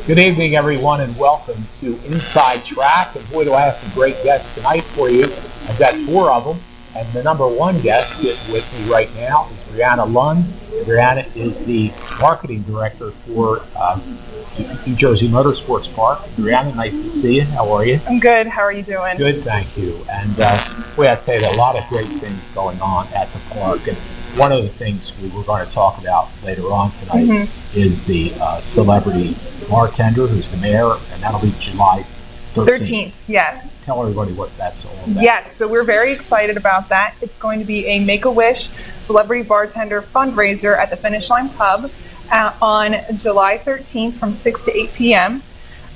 Good evening, everyone, and welcome to Inside Track. And boy, do I have some great guests tonight for you. I've got four of them, and the number one guest with me right now is Brianna Lund. Brianna is the marketing director for New Jersey Motorsports Park. Brianna, nice to see you. How are you? I'm good. How are you doing? Good, thank you. And boy, I tell you, there are a lot of great things going on at the park. And one of the things we were going to talk about later on tonight is the celebrity bartender who's the mayor, and that'll be July 13th. Yes. Tell everybody what that's all about. Yes, so we're very excited about that. It's going to be a Make-A-Wish celebrity bartender fundraiser at the Finish Line Pub on July 13th from 6 to 8 p.m.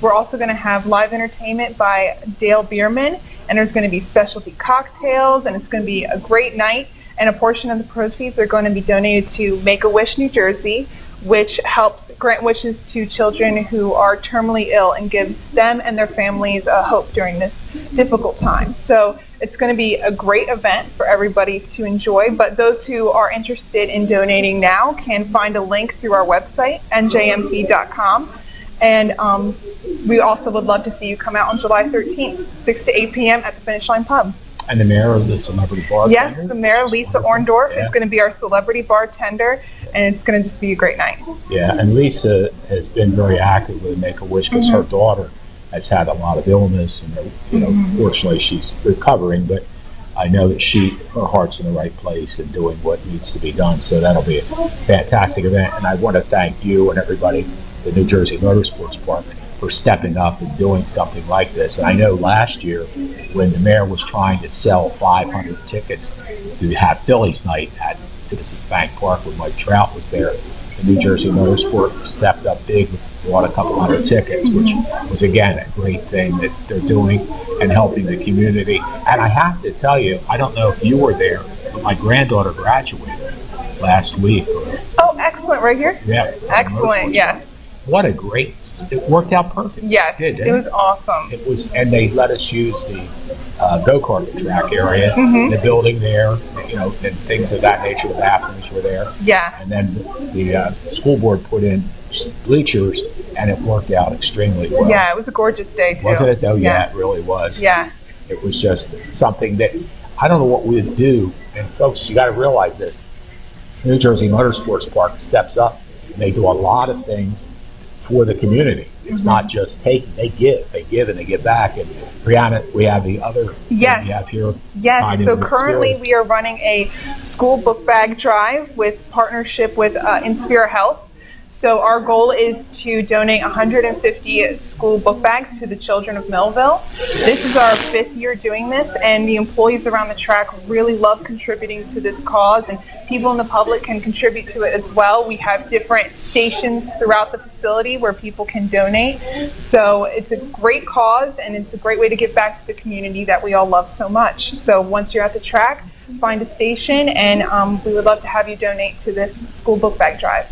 We're also going to have live entertainment by Dale Bierman, and there's going to be specialty cocktails, and it's going to be a great night. And a portion of the proceeds are going to be donated to Make-A-Wish New Jersey, which helps grant wishes to children who are terminally ill and gives them and their families a hope during this difficult time. So it's going to be a great event for everybody to enjoy, but those who are interested in donating now can find a link through our website, njmp.com. And we also would love to see you come out on July 13th, 6 to 8 p.m. at the Finish Line Pub. And the mayor of the celebrity bartender? Yes, the mayor, Lisa Orndorff, is going to be our celebrity bartender, and it's going to just be a great night. Yeah, and Lisa has been very active with Make-A-Wish because her daughter has had a lot of illness, and fortunately she's recovering, but I know that her heart's in the right place and doing what needs to be done, so that'll be a fantastic event. And I want to thank you and everybody, the New Jersey Motorsports Park, for stepping up and doing something like this. And I know last year when the mayor was trying to sell 500 tickets to have Phillies night at Citizens Bank Park when Mike Trout was there, the New Jersey Motorsport stepped up big, bought a couple hundred tickets, which was again a great thing that they're doing and helping the community. And I have to tell you, I don't know if you were there, but my granddaughter graduated last week. Oh, excellent. Right here? Yeah. Excellent, yes. What a great, it worked out perfect. Yes, it was awesome. It was, and they let us use the go-kart track area, the building there, and things of that nature. The bathrooms were there. Yeah. And then the school board put in bleachers, and it worked out extremely well. Yeah, it was a gorgeous day, too. Wasn't it, though? Yeah, it really was. Yeah. It was just something that, I don't know what we'd do, and folks, you got to realize this. New Jersey Motorsports Park steps up, and they do a lot of things for the community. It's not just taking, they give and they give back. And Brianna, we have the other thing we have here. Yes, so currently we are running a school book bag drive with partnership with Inspira Health. So our goal is to donate 150 school book bags to the children of Millville. This is our 5th year doing this, and the employees around the track really love contributing to this cause, and people in the public can contribute to it as well. We have different stations throughout the facility where people can donate. So it's a great cause, and it's a great way to give back to the community that we all love so much. So once you're at the track, find a station, and we would love to have you donate to this school book bag drive.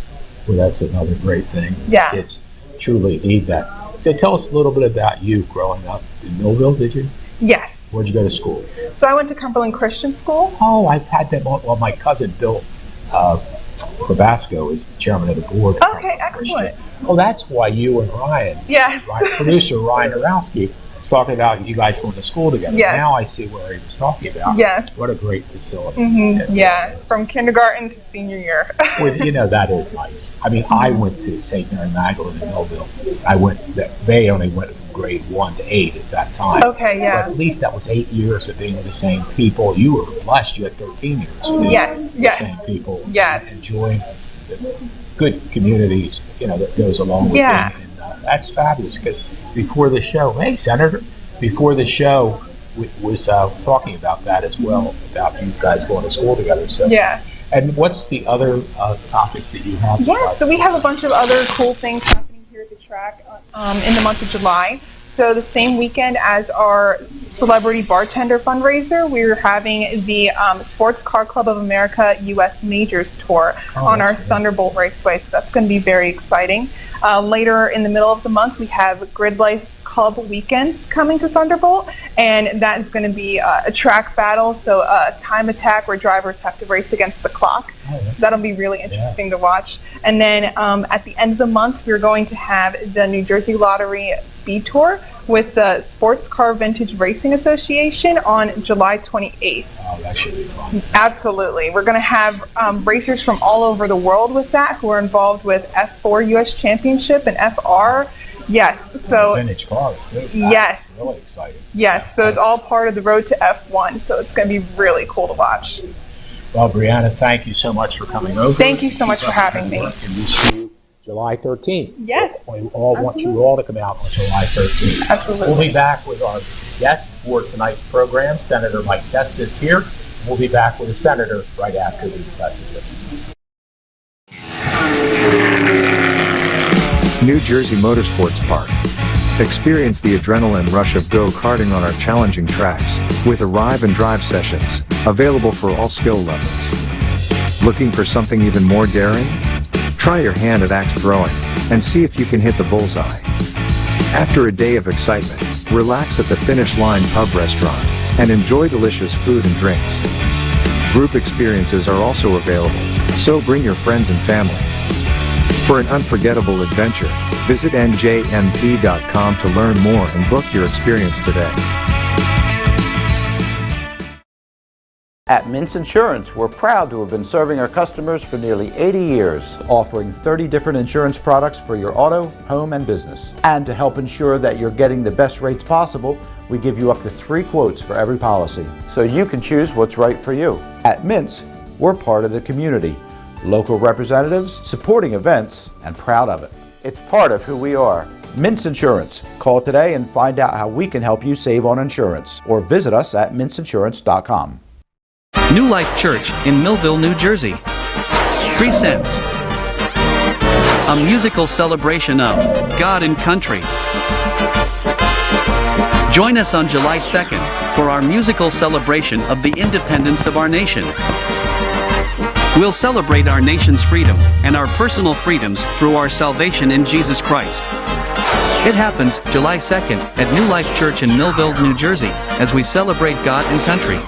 Well, that's another great thing. Yeah. It's truly need that. So tell us a little bit about you growing up in Millville, did you? Yes. Where'd you go to school? So I went to Cumberland Christian School. Oh, I've had that. Well, my cousin Bill Probasco is the chairman of the board. Okay, excellent. Oh, that's why you and Ryan, yes, producer Ryan Arowski, was talking about you guys going to school together. Yes. Now I see where he was talking about. Yes. What a great facility. Yeah, from kindergarten to senior year. Well, that is nice. I mean, I went to St. Mary Magdalene in Millville. They only went from grade 1 to 8 at that time. Okay, yeah. But at least that was 8 years of being with the same people. You were blessed. You had 13 years of being with the same people. Yes. Enjoying the good communities, that goes along with it. And that's fabulous because before the show, hey, Senator, before the show was talking about that as well, about you guys going to school together. So yeah. And what's the other topic that you have? Yes, so we have a bunch of other cool things happening here at the track in the month of July. So the same weekend as our celebrity bartender fundraiser, we're having the Sports Car Club of America U.S. Majors Tour on our Thunderbolt Raceway. So that's going to be very exciting. Later in the middle of the month, we have Grid Life Club weekends coming to Thunderbolt, and that is going to be a track battle, so a time attack where drivers have to race against the clock. That'll be really interesting to watch. And then at the end of the month, we're going to have the New Jersey Lottery Speed Tour with the Sports Car Vintage Racing Association on July 28th. Oh, that should be fun. Absolutely. We're going to have racers from all over the world with that who are involved with F4 U.S. Championship and FR. Yes. So vintage cars, too. Yes. That's really exciting. Yes. So it's all part of the road to F1. So it's going to be really cool to watch. Well, Brianna, thank you so much for coming over. Thank you so much for having me. And we see you July 13th. Yes. We all want you all to come out on July 13th. Absolutely. We'll be back with our guest for tonight's program. Senator Mike Testa is here. We'll be back with the senator right after these messages. New Jersey Motorsports Park. Experience the adrenaline rush of go-karting on our challenging tracks, with arrive and drive sessions, available for all skill levels. Looking for something even more daring? Try your hand at axe throwing, and see if you can hit the bullseye. After a day of excitement, relax at the Finish Line Pub Restaurant, and enjoy delicious food and drinks. Group experiences are also available, so bring your friends and family. For an unforgettable adventure, visit njmp.com to learn more and book your experience today. At Mintz Insurance, we're proud to have been serving our customers for nearly 80 years, offering 30 different insurance products for your auto, home, and business. And to help ensure that you're getting the best rates possible, we give you up to 3 quotes for every policy, so you can choose what's right for you. At Mintz, we're part of the community, local representatives, supporting events, and proud of it. It's part of who we are. Mintz Insurance. Call today and find out how we can help you save on insurance, or visit us at mintzinsurance.com. New Life Church in Millville, New Jersey presents a musical celebration of God and Country. Join us on July 2nd for our musical celebration of the independence of our nation. We'll celebrate our nation's freedom and our personal freedoms through our salvation in Jesus Christ. It happens July 2nd at New Life Church in Millville, New Jersey, as we celebrate God and country.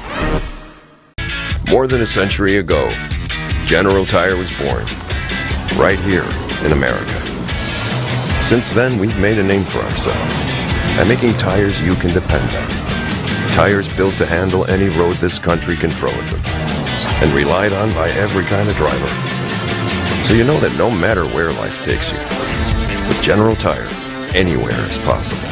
More than a century ago, General Tire was born, right here in America. Since then, we've made a name for ourselves by making tires you can depend on. Tires built to handle any road this country can throw at them, and relied on by every kind of driver. So you know that no matter where life takes you, with General Tire, anywhere is possible.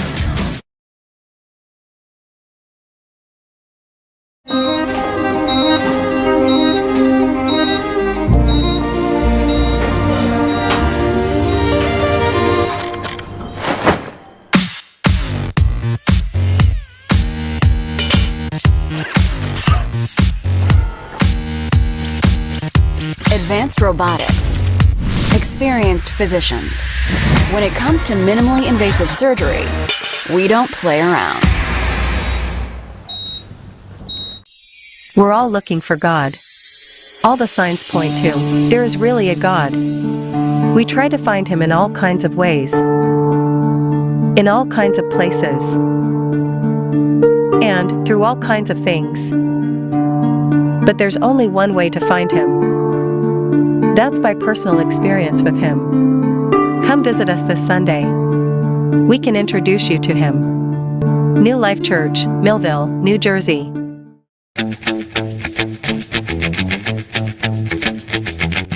Advanced robotics, experienced physicians. When it comes to minimally invasive surgery, we don't play around. We're all looking for God. All the signs point to, there is really a God. We try to find Him in all kinds of ways, in all kinds of places, and through all kinds of things. But there's only one way to find Him. That's by personal experience with Him. Come visit us this Sunday. We can introduce you to Him. New Life Church, Millville, New Jersey.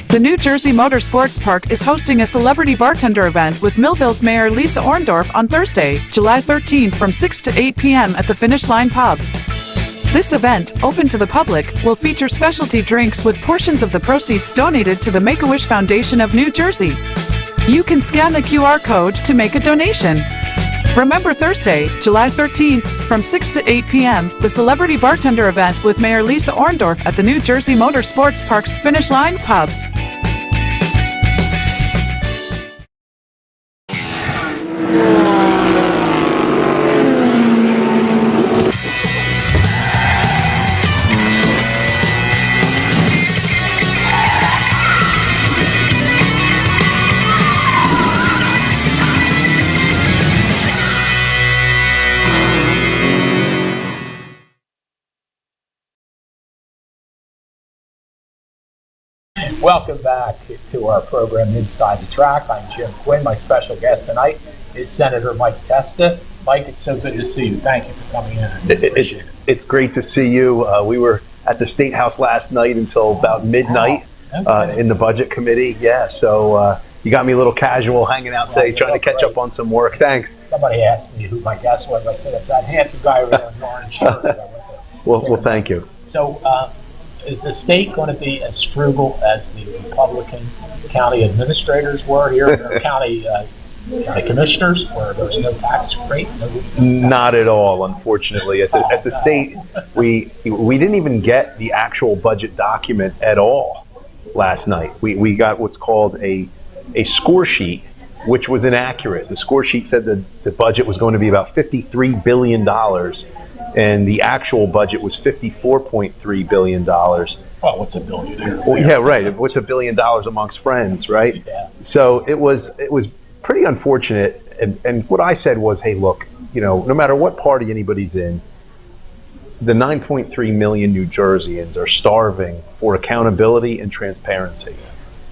The New Jersey Motorsports Park is hosting a celebrity bartender event with Millville's Mayor Lisa Orndorff on Thursday, July 13th from 6 to 8 p.m. at the Finish Line Pub. This event, open to the public, will feature specialty drinks with portions of the proceeds donated to the Make-A-Wish Foundation of New Jersey. You can scan the QR code to make a donation. Remember Thursday, July 13th, from 6 to 8 p.m., the Celebrity Bartender event with Mayor Lisa Orndorff at the New Jersey Motorsports Park's Finish Line Pub. Welcome back to our program Inside the Track. I'm Jim Quinn. My special guest tonight is Senator Mike Testa. Mike, it's so good to see you. Thank you for coming in. It's great to see you. We were at the State House last night until about midnight in the Budget Committee. Yeah, so you got me a little casual hanging out today, trying to catch up on some work. Thanks. Somebody asked me who my guest was. I said, it's that handsome guy over there in the orange shirt. Well, thank you. So, is the state going to be as frugal as the Republican county administrators were here, or county commissioners, where there's no tax rate? Not at all, unfortunately. At the state, we didn't even get the actual budget document at all last night. We got what's called a score sheet, which was inaccurate. The score sheet said that the budget was going to be about $53 billion. And the actual budget was $54.3 billion. Well, what's a billionaire? Well, yeah, right. What's $1 billion amongst friends, right? Yeah. So it was pretty unfortunate. And what I said was, hey, look, no matter what party anybody's in, the 9.3 million New Jerseyans are starving for accountability and transparency.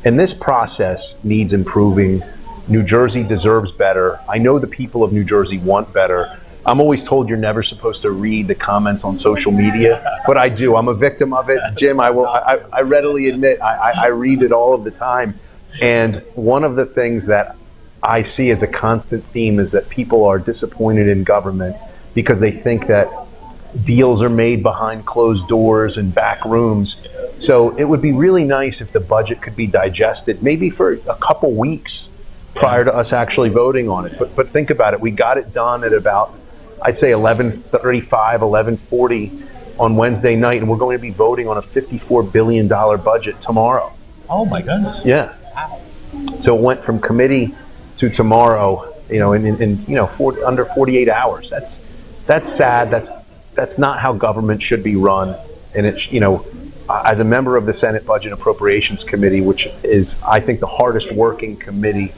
And this process needs improving. New Jersey deserves better. I know the people of New Jersey want better. I'm always told you're never supposed to read the comments on social media, but I do. I'm a victim of it. Jim, I readily admit I read it all of the time. And one of the things that I see as a constant theme is that people are disappointed in government because they think that deals are made behind closed doors and back rooms. So it would be really nice if the budget could be digested maybe for a couple weeks prior to us actually voting on it. But think about it. We got it done at about, I'd say 11:35, 11:40 on Wednesday night, and we're going to be voting on a $54 billion budget tomorrow. Oh my goodness! Yeah. Wow. So it went from committee to tomorrow, in under 48 hours. That's sad. That's not how government should be run. And it's as a member of the Senate Budget and Appropriations Committee, which is I think the hardest working committee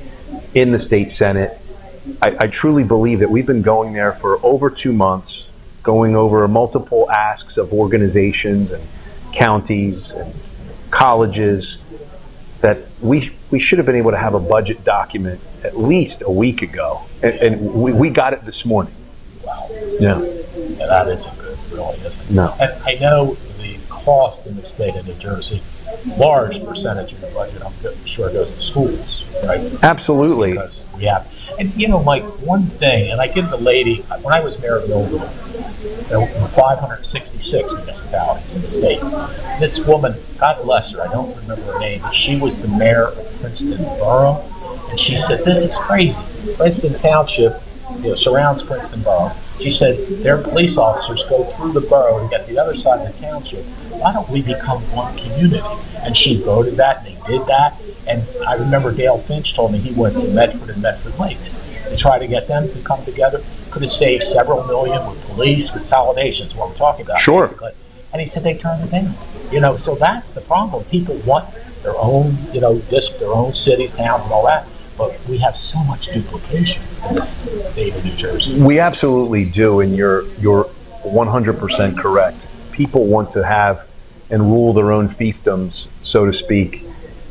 in the state Senate. I truly believe that we've been going there for over 2 months, going over multiple asks of organizations and counties and colleges, that we should have been able to have a budget document at least a week ago. And we got it this morning. Wow. Yeah. Yeah, that isn't good, really, isn't it? No. And I know the cost in the state of New Jersey, large percentage of the budget, I'm sure, goes to schools, right? Absolutely. Because we have. And, Mike, one thing, and I give the lady, when I was mayor of Millville, there were 566 municipalities in the state. This woman, God bless her, I don't remember her name, but she was the mayor of Princeton Borough, and she said, this is crazy. Princeton Township surrounds Princeton Borough. She said, their police officers go through the borough to get the other side of the township. Why don't we become one community? And she voted that, and they did that. And I remember Dale Finch told me he went to Medford and Medford Lakes to try to get them to come together. Could have saved several million with police consolidations, what I'm talking about. Sure. Basically. And he said they turned it down. So that's the problem. People want their own, their own cities, towns, and all that. But we have so much duplication in this state of New Jersey. We absolutely do, and you're 100% correct. People want to have and rule their own fiefdoms, so to speak.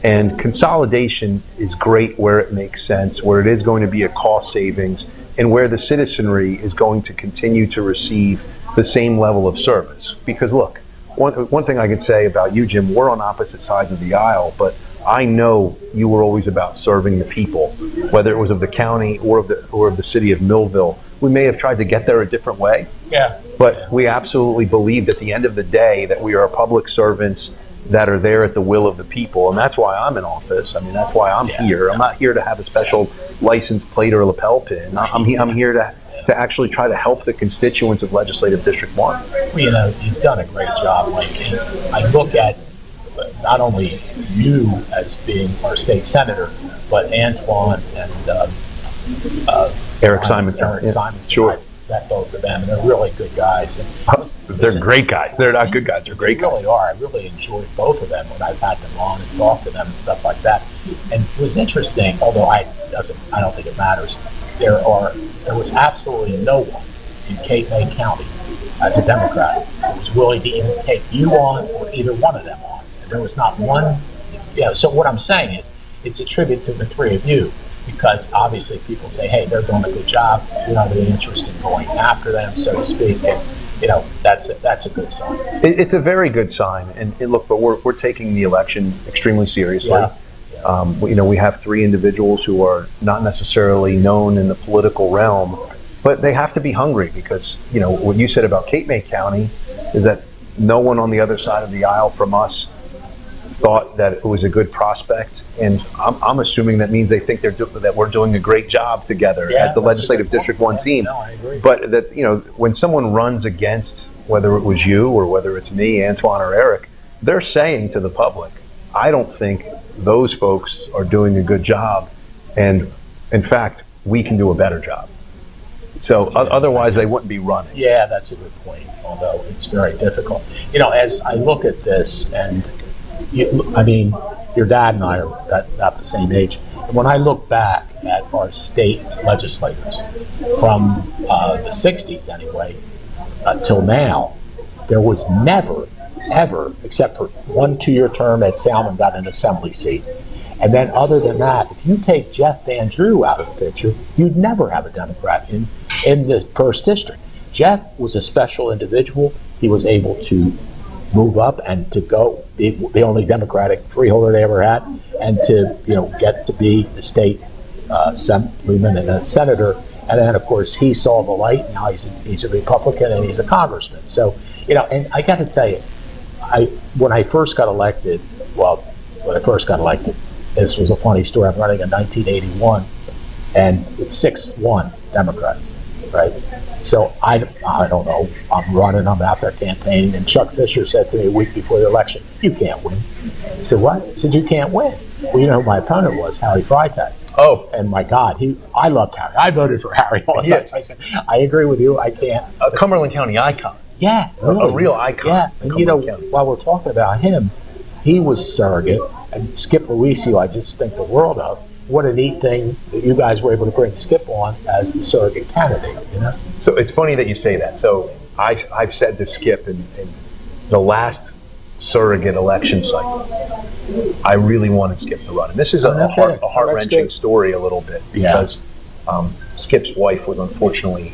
And consolidation is great where it makes sense, where it is going to be a cost savings, and where the citizenry is going to continue to receive the same level of service. Because look, one thing I can say about you, Jim, we're on opposite sides of the aisle, but I know you were always about serving the people, whether it was of the county or of the city of Millville. We may have tried to get there a different way, but we absolutely believed at the end of the day that we are public servants that are there at the will of the people, and that's why I'm in office. I mean, that's why I'm here. I'm not here to have a special license plate or a lapel pin. I'm here to actually try to help the constituents of Legislative District 1. Well, you've done a great job, Mike. And I look at not only you as being our state senator, but Antoine and Eric Simonson. Eric Simonson. Sure. I met both of them, and they're really good guys. And they're great guys. They're not good guys. They're great guys. They really are. I really enjoyed both of them when I've had them on and talked to them and stuff like that. And it was interesting, although I don't think it matters. There was absolutely no one in Cape May County as a Democrat who was willing to even take you on or either one of them on. And there was not one So what I'm saying is, it's a tribute to the three of you, because obviously people say, hey, they're doing a good job. We don't have any interest in going after them, so to speak. And, that's a good sign. It's a very good sign. And look, but we're taking the election extremely seriously. We have three individuals who are not necessarily known in the political realm, but they have to be hungry, because, what you said about Cape May County is that no one on the other side of the aisle from us thought that it was a good prospect, and I'm assuming that means they think that we're doing a great job together as the Legislative District 1 team. No, I agree. But that, when someone runs against, whether it was you or whether it's me, Antoine or Eric, they're saying to the public, I don't think those folks are doing a good job, and in fact, we can do a better job. So otherwise they wouldn't be running. Yeah, that's a good point, although it's very difficult. As I look at this, and your dad and I are about the same age. And when I look back at our state legislators from the 60s anyway, till now, there was never, ever, except for 1 2-year term that Salmon got an assembly seat. And then other than that, if you take Jeff Van Drew out of the picture, you'd never have a Democrat in the first district. Jeff was a special individual. He was able to move up and to go the only Democratic freeholder they ever had, and to get to be the state assemblyman and then senator. And then of course he saw the light. Now he's a Republican and he's a congressman. So and I got to tell you, when I first got elected, this was a funny story. I'm running in 1981, and it's 6-1 Democrats, right? So I don't know. I'm running. I'm out there campaigning, and Chuck Fisher said to me a week before the election, "You can't win." I said, "What?" He said, "You can't win." Well, who my opponent was? Harry Freitag. Oh, and my God, I loved Harry. I voted for Harry all the time. So I said, "I agree with you. I can't." A Cumberland County icon. Yeah, really. A real icon. Yeah, and while we're talking about him, he was surrogate, and Skip Luisi, who I just think the world of. What a neat thing that you guys were able to bring Skip on as the surrogate candidate, So it's funny that you say that. So I've said to Skip in the last surrogate election cycle, I really wanted Skip to run. And this is a heart-wrenching story a little bit, because Skip's wife was unfortunately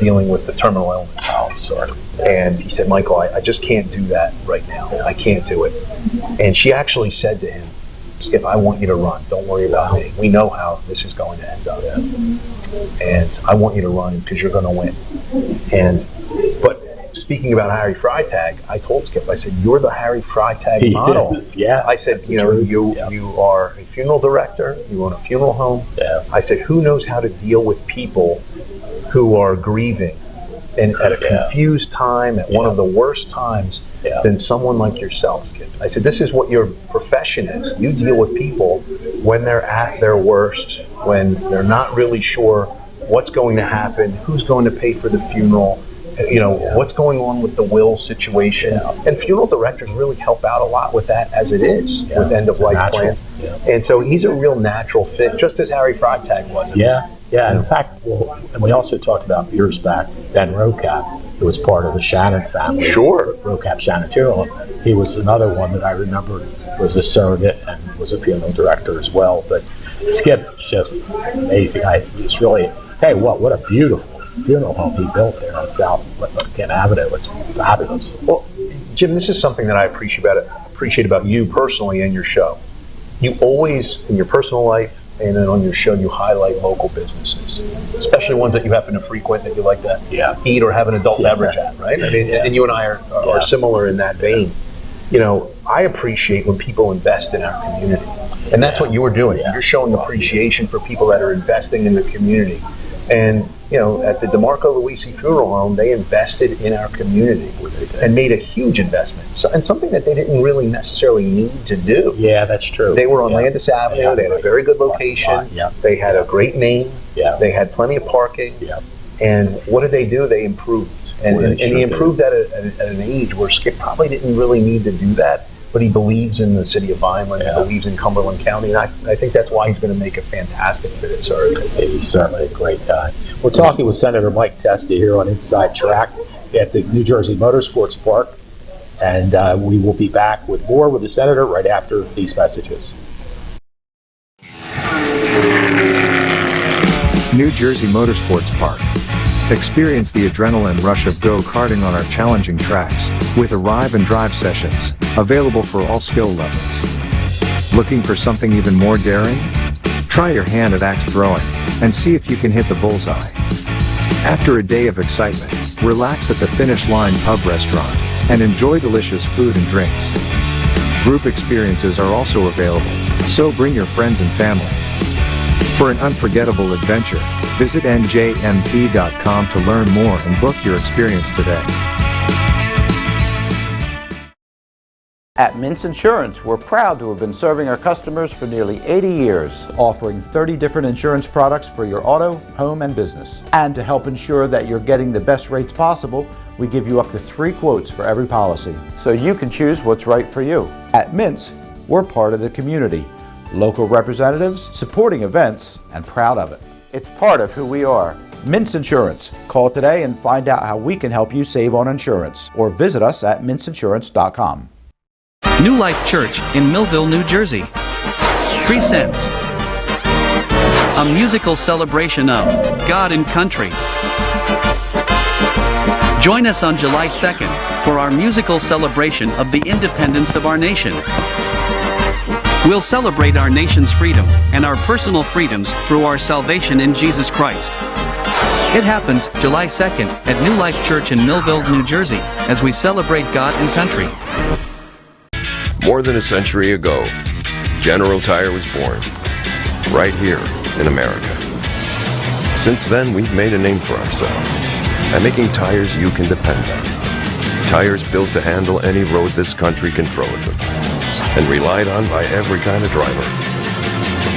dealing with the terminal illness. Oh, sorry. And he said, Michael, I just can't do that right now. I can't do it. And she actually said to him, Skip, I want you to run. Don't worry about me. We know how this is going to end up. And I want you to run because you're going to win. But speaking about Harry Freitag, I told Skip, I said, you're the Harry Freitag model. Yeah. I said, you are a funeral director. You own a funeral home. Yeah. I said, who knows how to deal with people who are grieving and at a confused time, at one of the worst times, than someone like yourself, Skip. I said, this is what your profession is. You deal with people when they're at their worst, when they're not really sure what's going to happen, who's going to pay for the funeral, what's going on with the will situation. And funeral directors really help out a lot with that as it is, with end-of-life plans. And so he's a real natural fit, just as Harry Freitag was. Yeah, in fact, and we also talked about years back, Ben Rocap, who was part of the Shannon family. Sure. Rocap Shannon Funeral. He was another one that I remember was a surrogate and was a funeral director as well. But Skip's just amazing. It's really, what a beautiful funeral home he built there on South Kent Avenue. It's fabulous. Well, Jim, this is something that I appreciate about you personally and your show. You always, in your personal life, and then on your show, you highlight local businesses, especially ones that you happen to frequent that you like to eat or have an adult beverage at, right? I mean, and you and I are similar in that vein. I appreciate when people invest in our community, and that's what you're doing. You're showing appreciation for people that are investing in the community. And at the DeMarco Luisi Funeral Home, they invested in our community and made a huge investment, and something that they didn't really necessarily need to do. Yeah, that's true. They were on Landis Avenue. They had a very good location. They had a great name. They had plenty of parking. And what did they do? They improved. And he improved at an age where Skip probably didn't really need to do that, but he believes in the city of Vineland, he believes in Cumberland County, and I think that's why he's going to make a fantastic fit at surrogate. He's certainly a great guy. We're talking with Senator Mike Testa here on Inside Track at the New Jersey Motorsports Park. And we will be back with more with the Senator right after these messages. New Jersey Motorsports Park. Experience the adrenaline rush of go-karting on our challenging tracks, with arrive and drive sessions, available for all skill levels. Looking for something even more daring? Try your hand at axe throwing, and see if you can hit the bullseye. After a day of excitement, relax at the Finish Line Pub restaurant, and enjoy delicious food and drinks. Group experiences are also available, so bring your friends and family. For an unforgettable adventure, visit njmp.com to learn more and book your experience today. At Mintz Insurance, we're proud to have been serving our customers for nearly 80 years, offering 30 different insurance products for your auto, home, and business. And to help ensure that you're getting the best rates possible, we give you up to 3 quotes for every policy, so you can choose what's right for you. At Mintz, we're part of the community, local representatives, supporting events, and proud of it. It's part of who we are. Mintz Insurance. Call today and find out how we can help you save on insurance, or visit us at mintzinsurance.com. New Life Church in Millville, New Jersey presents a musical celebration of God and country. Join us on July 2nd for our musical celebration of the independence of our nation. We'll celebrate our nation's freedom and our personal freedoms through our salvation in Jesus Christ. It happens July 2nd at New Life Church in Millville, New Jersey, as we celebrate God and country. More than a century ago, General Tire was born, right here in America. Since then, we've made a name for ourselves by making tires you can depend on. Tires built to handle any road this country can throw at them, and relied on by every kind of driver.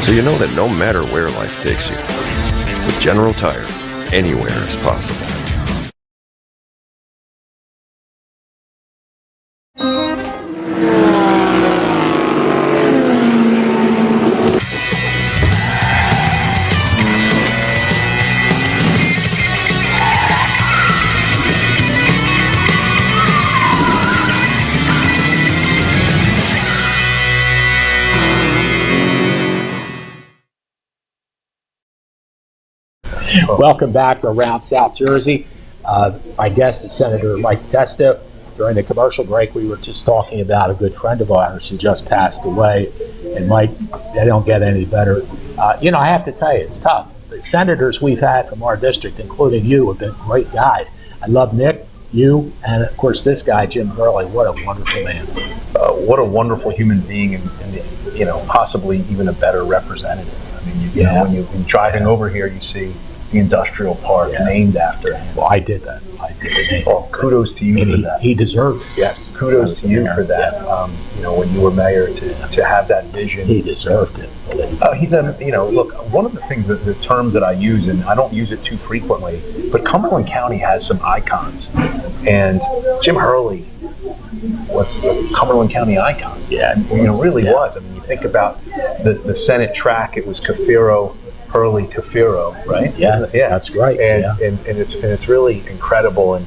So you know that no matter where life takes you, with General Tire, anywhere is possible. Welcome back to Around South Jersey. My guest is Senator Mike Testa. During the commercial break, we were just talking about a good friend of ours who just passed away. And Mike, they don't get any better. I have to tell you, it's tough. The senators we've had from our district, including you, have been great guys. I love Nick, you, and of course this guy, Jim Hurley. What a wonderful man. What a wonderful human being, and possibly even a better representative. I mean, you know, when you're driving over here, you see the industrial park named after him. Well, I did that. Well, kudos to you for that. He deserved it. Yes, kudos to you for that. Yeah. When you were mayor, to have that vision. He deserved it. He's look, one of the things that the terms that I use, and I don't use it too frequently, but Cumberland County has some icons, and Jim Hurley was a Cumberland County icon. Yeah, really was. I mean, you think about the Senate track; it was Cafiro, Hurley, Cafiro, right? Yes, yeah, that's right. And it's really incredible. And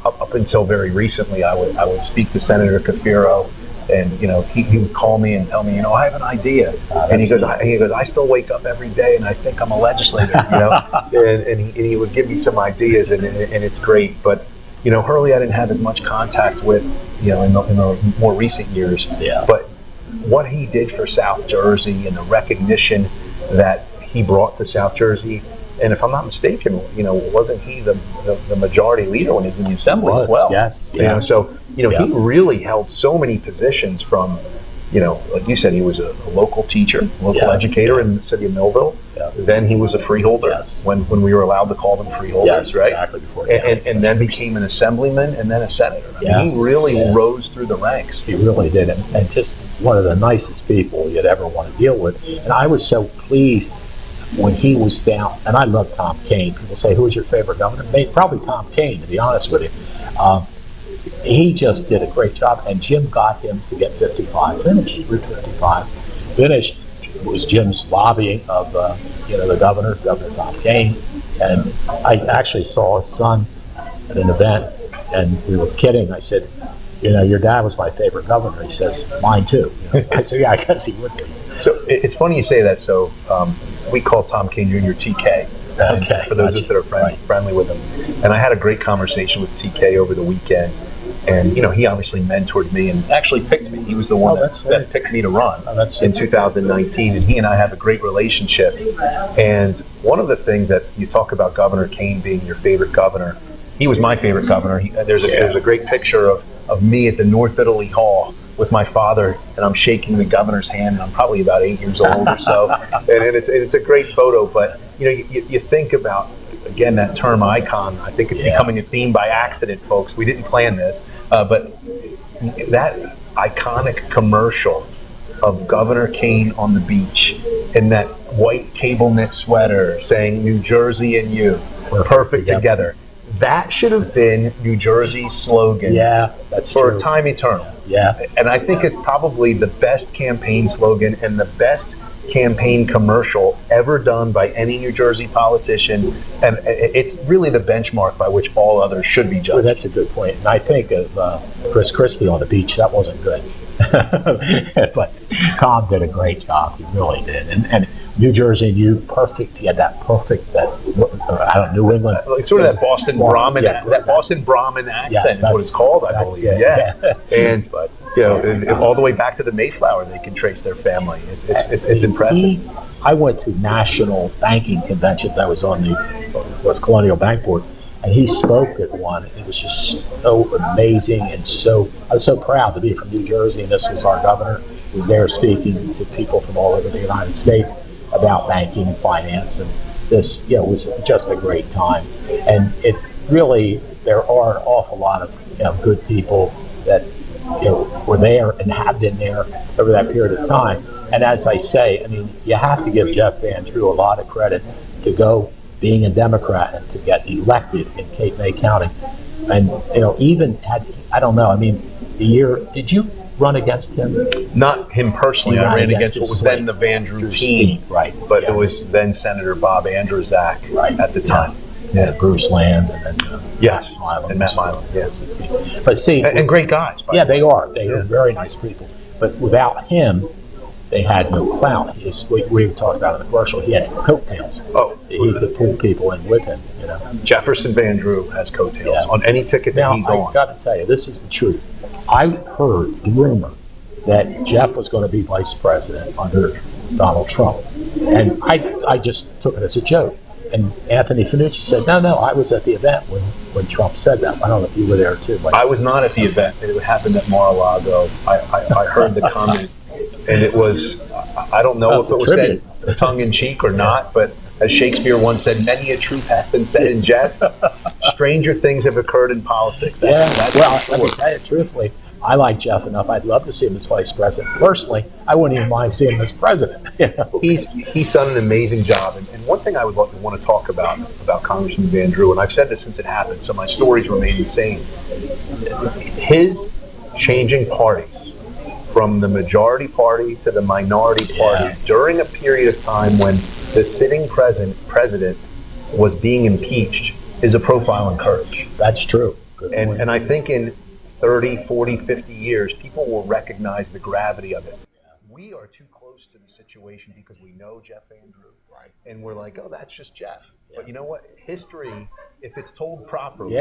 up until very recently, I would speak to Senator Cafiro, and he would call me and tell me, I have an idea, and he goes, I still wake up every day and I think I'm a legislator, and he would give me some ideas, and it's great. But Hurley, I didn't have as much contact with, in the more recent years. Yeah. But what he did for South Jersey and the recognition that he brought to South Jersey, and if I'm not mistaken, wasn't he the majority leader when he was in the assembly as well? Yes. Yeah. He really held so many positions from, like you said, he was a local teacher, local educator in the city of Millville. Yeah. Then he was a freeholder when we were allowed to call them freeholders, right? Exactly. Before and then became an assemblyman and then a senator. I mean, he really rose through the ranks. He really did, and just one of the nicest people you'd ever want to deal with. And I was so pleased when he was down, and I love Tom Kean. People say, who was your favorite governor? Probably Tom Kean, to be honest with you. He just did a great job, and Jim got him to get 55 finished. Route 55 finished was Jim's lobbying of the Governor Tom Kean, and I actually saw his son at an event, and we were kidding. I said, your dad was my favorite governor. He says, mine too. I said, yeah, I guess he would be. So it's funny you say that. So we call Tom Kane Jr. TK. Okay. For those of us that are friendly with him. And I had a great conversation with TK over the weekend. And, he obviously mentored me and actually picked me. He was the one that picked me to run in 2019. And he and I have a great relationship. And one of the things that you talk about Governor Kane being your favorite governor, he was my favorite governor. There's a great picture of me at the North Italy Hall with my father, and I'm shaking the governor's hand, and I'm probably about 8 years old or so. And it's a great photo. But, you think about, again, that term icon. I think it's becoming a theme by accident, folks. We didn't plan this. But that iconic commercial of Governor Kane on the beach in that white cable knit sweater saying New Jersey and you, we're perfect together. That should have been New Jersey's slogan for time eternal. Yeah. And I think it's probably the best campaign slogan and the best campaign commercial ever done by any New Jersey politician, and it's really the benchmark by which all others should be judged. Well, that's a good point. And I think of Chris Christie on the beach. That wasn't good. But Tom did a great job. He really did. And New Jersey, you perfect. He had that perfect, New England. Like sort of that Boston Brahmin, that Boston Brahmin accent is what it's called, I believe. Yeah. And all the way back to the Mayflower, they can trace their family. It's impressive. I went to national banking conventions. I was on the Colonial Bank Board, and he spoke at one. It was just so amazing, and I was so proud to be from New Jersey, and this was our governor. He was there speaking to people from all over the United States about banking and finance, and this was just a great time. And it really, there are an awful lot of good people that were there and have been there over that period of time. And as I say, you have to give Jeff Van Drew a lot of credit to go being a Democrat and to get elected in Cape May County. And, even had, I don't know, the year, did you run against him? Not him personally. I ran against what was then the Van Drew team. Right. But it was then Senator Bob Andrzejczak at the time. Yeah, Bruce Land and then and Matt Milam. Yes. But see, and great guys. They are. They are very nice people. But without him, they had no clout. We talked about in the commercial. He had coattails. He could pull people in with him. Jefferson Van Drew has coattails on any ticket that he's on. I've got to tell you, this is the truth. I heard the rumor that Jeff was going to be vice president under Donald Trump, and I just took it as a joke. And Anthony Finucci said, no, I was at the event when Trump said that. I don't know if you were there too. But I was not at the event. It happened at Mar-a-Lago. I heard the comment, and it was, I don't know if it was said tongue-in-cheek or not, but as Shakespeare once said, many a truth hath been said in jest. Stranger things have occurred in politics. Let me tell you truthfully, I like Jeff enough. I'd love to see him as vice president. Personally, I wouldn't even mind seeing him as president. He's done an amazing job. And one thing I would want to talk about Congressman Van Drew, and I've said this since it happened, so my stories remain the same. His changing parties from the majority party to the minority party during a period of time when the sitting president was being impeached is a profile in courage. That's true. And I think in 30, 40, 50 years, people will recognize the gravity of it. We are too close to the situation because we know Jeff Van Drew. Right. And we're like, oh, that's just Jeff. Yeah. But you know what? History, if it's told properly,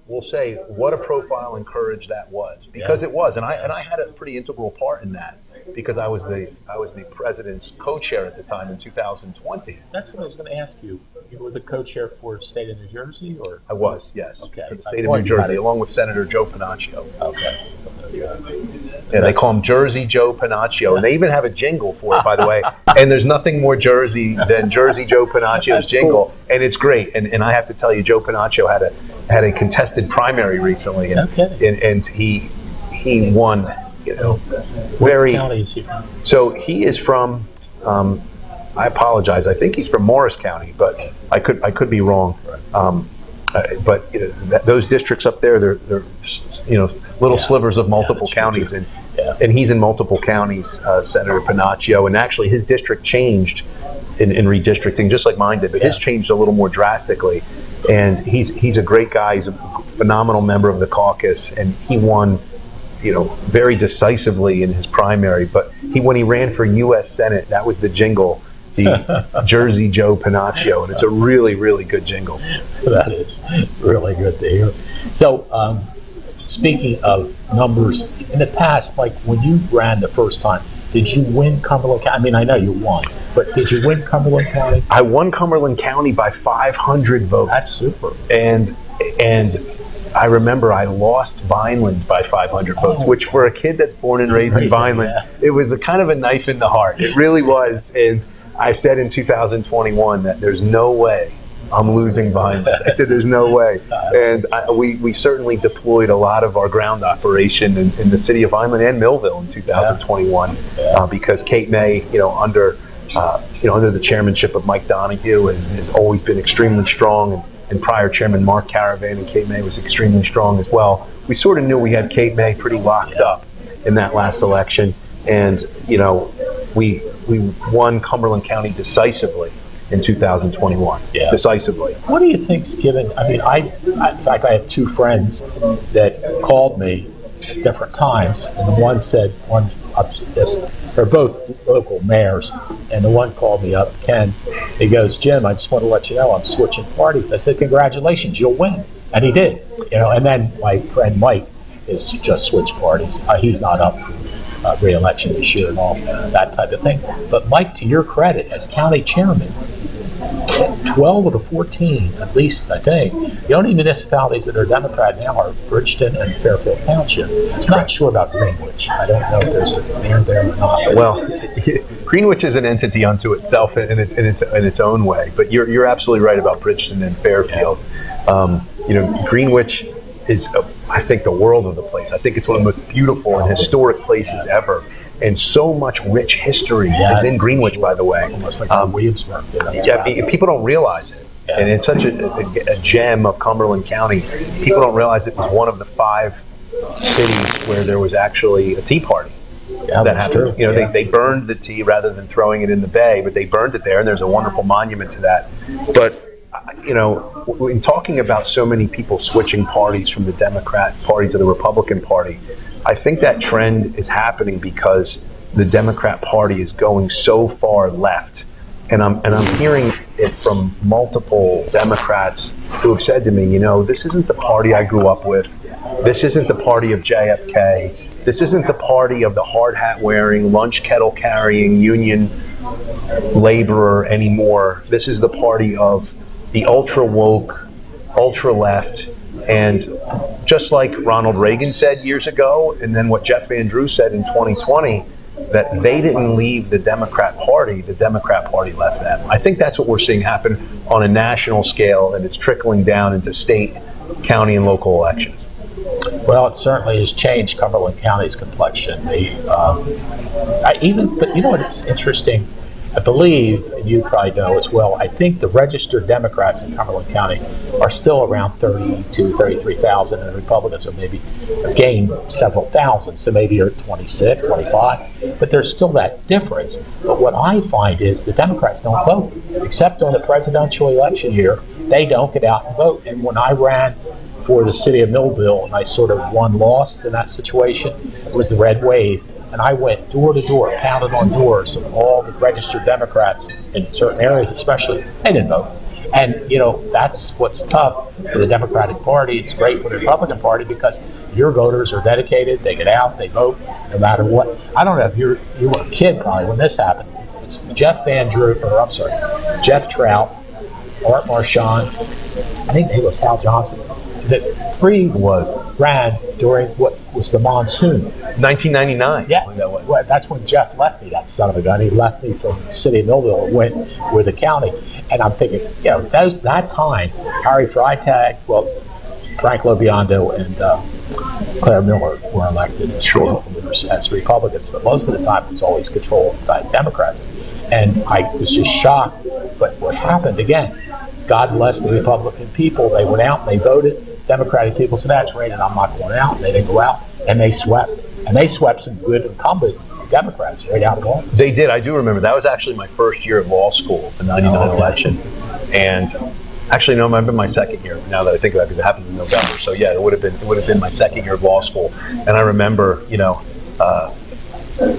we'll say what a profile and courage that was. Because it was. And I had a pretty integral part in that. Because I was the president's co-chair at the time in 2020. That's what I was going to ask you. You were the co-chair for the state of New Jersey, or? I was, yes. Okay. For the state of New Jersey, along with Senator Joe Panaccio. Okay. Yeah, they call him Jersey Joe Panaccio, and they even have a jingle for it, by the way. And there's nothing more Jersey than Jersey Joe Panaccio's jingle, cool. And it's great. And I have to tell you, Joe Panaccio had a contested primary recently, and he won. What county is he from? So he is from. I apologize. I think he's from Morris County, but I could be wrong. Right. But those districts up there, they're little slivers of multiple counties, and he's in multiple counties, Senator Panaccio, and actually his district changed in redistricting, just like mine did, but his changed a little more drastically. And he's a great guy. He's a phenomenal member of the caucus, and he won, very decisively in his primary. But when he ran for U.S. Senate, that was the jingle, the Jersey Joe Pinocchio, and it's a really, really good jingle. That is really good to hear. So, speaking of numbers, in the past, like when you ran the first time, did you win Cumberland County? I mean, I know you won, but did you win Cumberland County? I won Cumberland County by 500 votes. That's super. And I remember I lost Vineland by 500 votes, which for a kid that's born and raised in Vineland, it was a kind of a knife in the heart. It really was. And I said in 2021 that there's no way I'm losing Vineland. I said there's no way. And we certainly deployed a lot of our ground operation in the city of Vineland and Millville in 2021 because Cape May, under the chairmanship of Mike Donahue, has always been extremely strong. And prior chairman Mark Caravan in Cape May was extremely strong as well. We sort of knew we had Cape May pretty locked up in that last election. And, we won Cumberland County decisively in 2021. Decisively. What do you think's given? I mean, in fact, I have two friends that called me at different times, and the one said, they're both local mayors, and the one called me up, Ken. He goes, Jim, I just want to let you know I'm switching parties. I said, congratulations, you'll win, and he did. And then my friend Mike is just switched parties. He's not up for re-election this year and all that type of thing. But Mike, to your credit, as county chairman, 12 of the 14, at least, I think, the only municipalities that are Democrat now are Bridgeton and Fairfield Township. I'm not sure about Greenwich. I don't know if there's a mayor there or not. Well, Greenwich is an entity unto itself in its own way. But you're absolutely right about Bridgeton and Fairfield. Greenwich is, I think, the world of the place. I think it's one of the most beautiful and historic places ever. And so much rich history is in Greenwich, by the way. Almost like Williamsburg. People don't realize it. And it's such a gem of Cumberland County. People don't realize it was one of the 5 cities where there was actually a tea party. That happened. True. They burned the tea rather than throwing it in the bay, but they burned it there, and there's a wonderful monument to that. But in talking about so many people switching parties from the Democrat Party to the Republican Party, I think that trend is happening because the Democrat Party is going so far left. And I'm hearing it from multiple Democrats who have said to me, this isn't the party I grew up with. This isn't the party of JFK. This isn't the party of the hard hat wearing, lunch kettle carrying union laborer anymore. This is the party of the ultra woke, ultra left. And just like Ronald Reagan said years ago, and then what Jeff Van Drew said in 2020, that they didn't leave the Democrat Party left them. I think that's what we're seeing happen on a national scale, and it's trickling down into state, county, and local elections. Well, it certainly has changed Cumberland County's complexion. But you know what? It's interesting. I believe, and you probably know as well, I think the registered Democrats in Cumberland County are still around 32, 33,000, and Republicans are maybe have gained several thousand, so maybe you're 26, 25, but there's still that difference. But what I find is the Democrats don't vote, except on the presidential election year. They don't get out and vote. And when I ran for the city of Millville, and I sort of lost in that situation, it was the red wave. And I went door to door, pounded on doors of all the registered Democrats in certain areas, especially. They didn't vote. And, that's what's tough for the Democratic Party. It's great for the Republican Party because your voters are dedicated. They get out, they vote, no matter what. I don't know if you were a kid probably when this happened. It's Jeff Trout, Art Marchand, I think it was Hal Johnson. The 3 ran during what was the monsoon. 1999. Yes. Well, that's when Jeff left me, that son of a gun. He left me from the city of Millville and went with the county. And I'm thinking, that time, Harry Freitag, Frank Lobiondo, and Claire Miller were elected as Republicans. But most of the time, it was always controlled by Democrats. And I was just shocked. But what happened, again, God bless the Republican people. They went out and they voted. Democratic people said, that's right, and I'm not going out. And they didn't go out, and they swept. And they swept some good incumbent Democrats right out of office. They did. I do remember. That was actually my first year of law school, the 99 election. And Actually, no, it might have been my second year. Now that I think about it, because it happened in November. So yeah, it would have been my second year of law school. And I remember,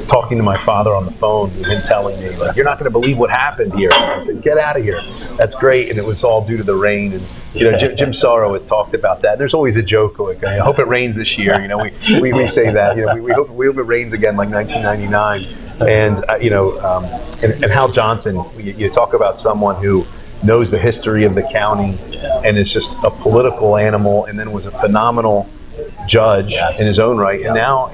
talking to my father on the phone, and him telling me, like, "You're not going to believe what happened here." And I said, "Get out of here." That's great, and it was all due to the rain. And Jim Sorrow has talked about that. There's always a joke like, "I hope it rains this year." We say that. We hope it rains again, like 1999. And and Hal Johnson, you talk about someone who knows the history of the county and is just a political animal, and then was a phenomenal judge in his own right. And now,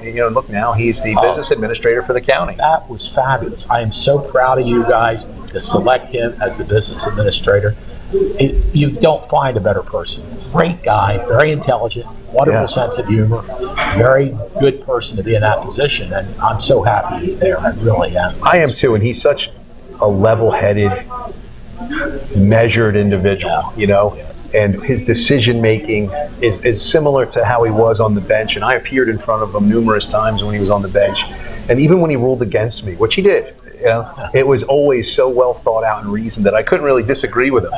now he's the business administrator for the county. That was fabulous. I am so proud of you guys to select him as the business administrator. You don't find a better person. Great guy, very intelligent, wonderful sense of humor, very good person to be in that position. And I'm so happy he's there. I really am. I am too. And he's such a level-headed, measured individual, and his decision making is similar to how he was on the bench. And I appeared in front of him numerous times when he was on the bench, and even when he ruled against me, which he did, it was always so well thought out and reasoned that I couldn't really disagree with him.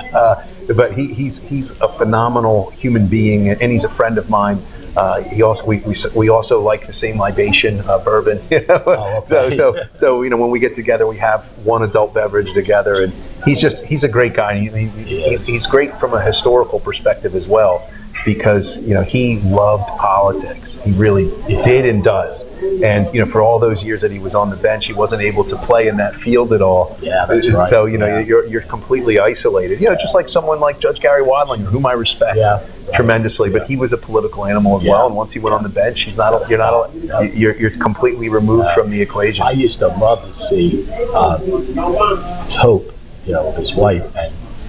But he's a phenomenal human being, and he's a friend of mine. We also like the same libation, bourbon. So when we get together, we have one adult beverage together, and he's a great guy. He's great from a historical perspective as well, because he loved politics. He really did and does. And for all those years that he was on the bench, he wasn't able to play in that field at all. Yeah, that's right. So you're completely isolated. Just like someone like Judge Gary Wadlinger, whom I respect tremendously, but he was a political animal as well. And once he went on the bench, you're completely removed from the equation. I used to love to see Hope, his wife,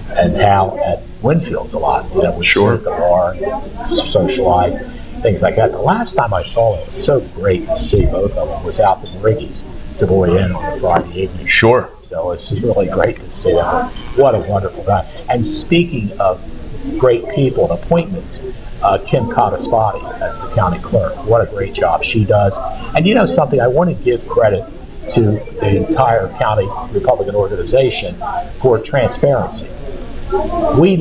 and Hal at Winfield's a lot. We sit at the bar and socialize, things like that. The last time I saw it was so great to see both of them was out in Riggy's Savoy Inn on a Friday evening. Sure. So it's really great to see them. What a wonderful guy. And speaking of great people and appointments, Kim Cottaspati as the county clerk. What a great job she does. And something, I want to give credit to the entire county Republican organization for transparency. We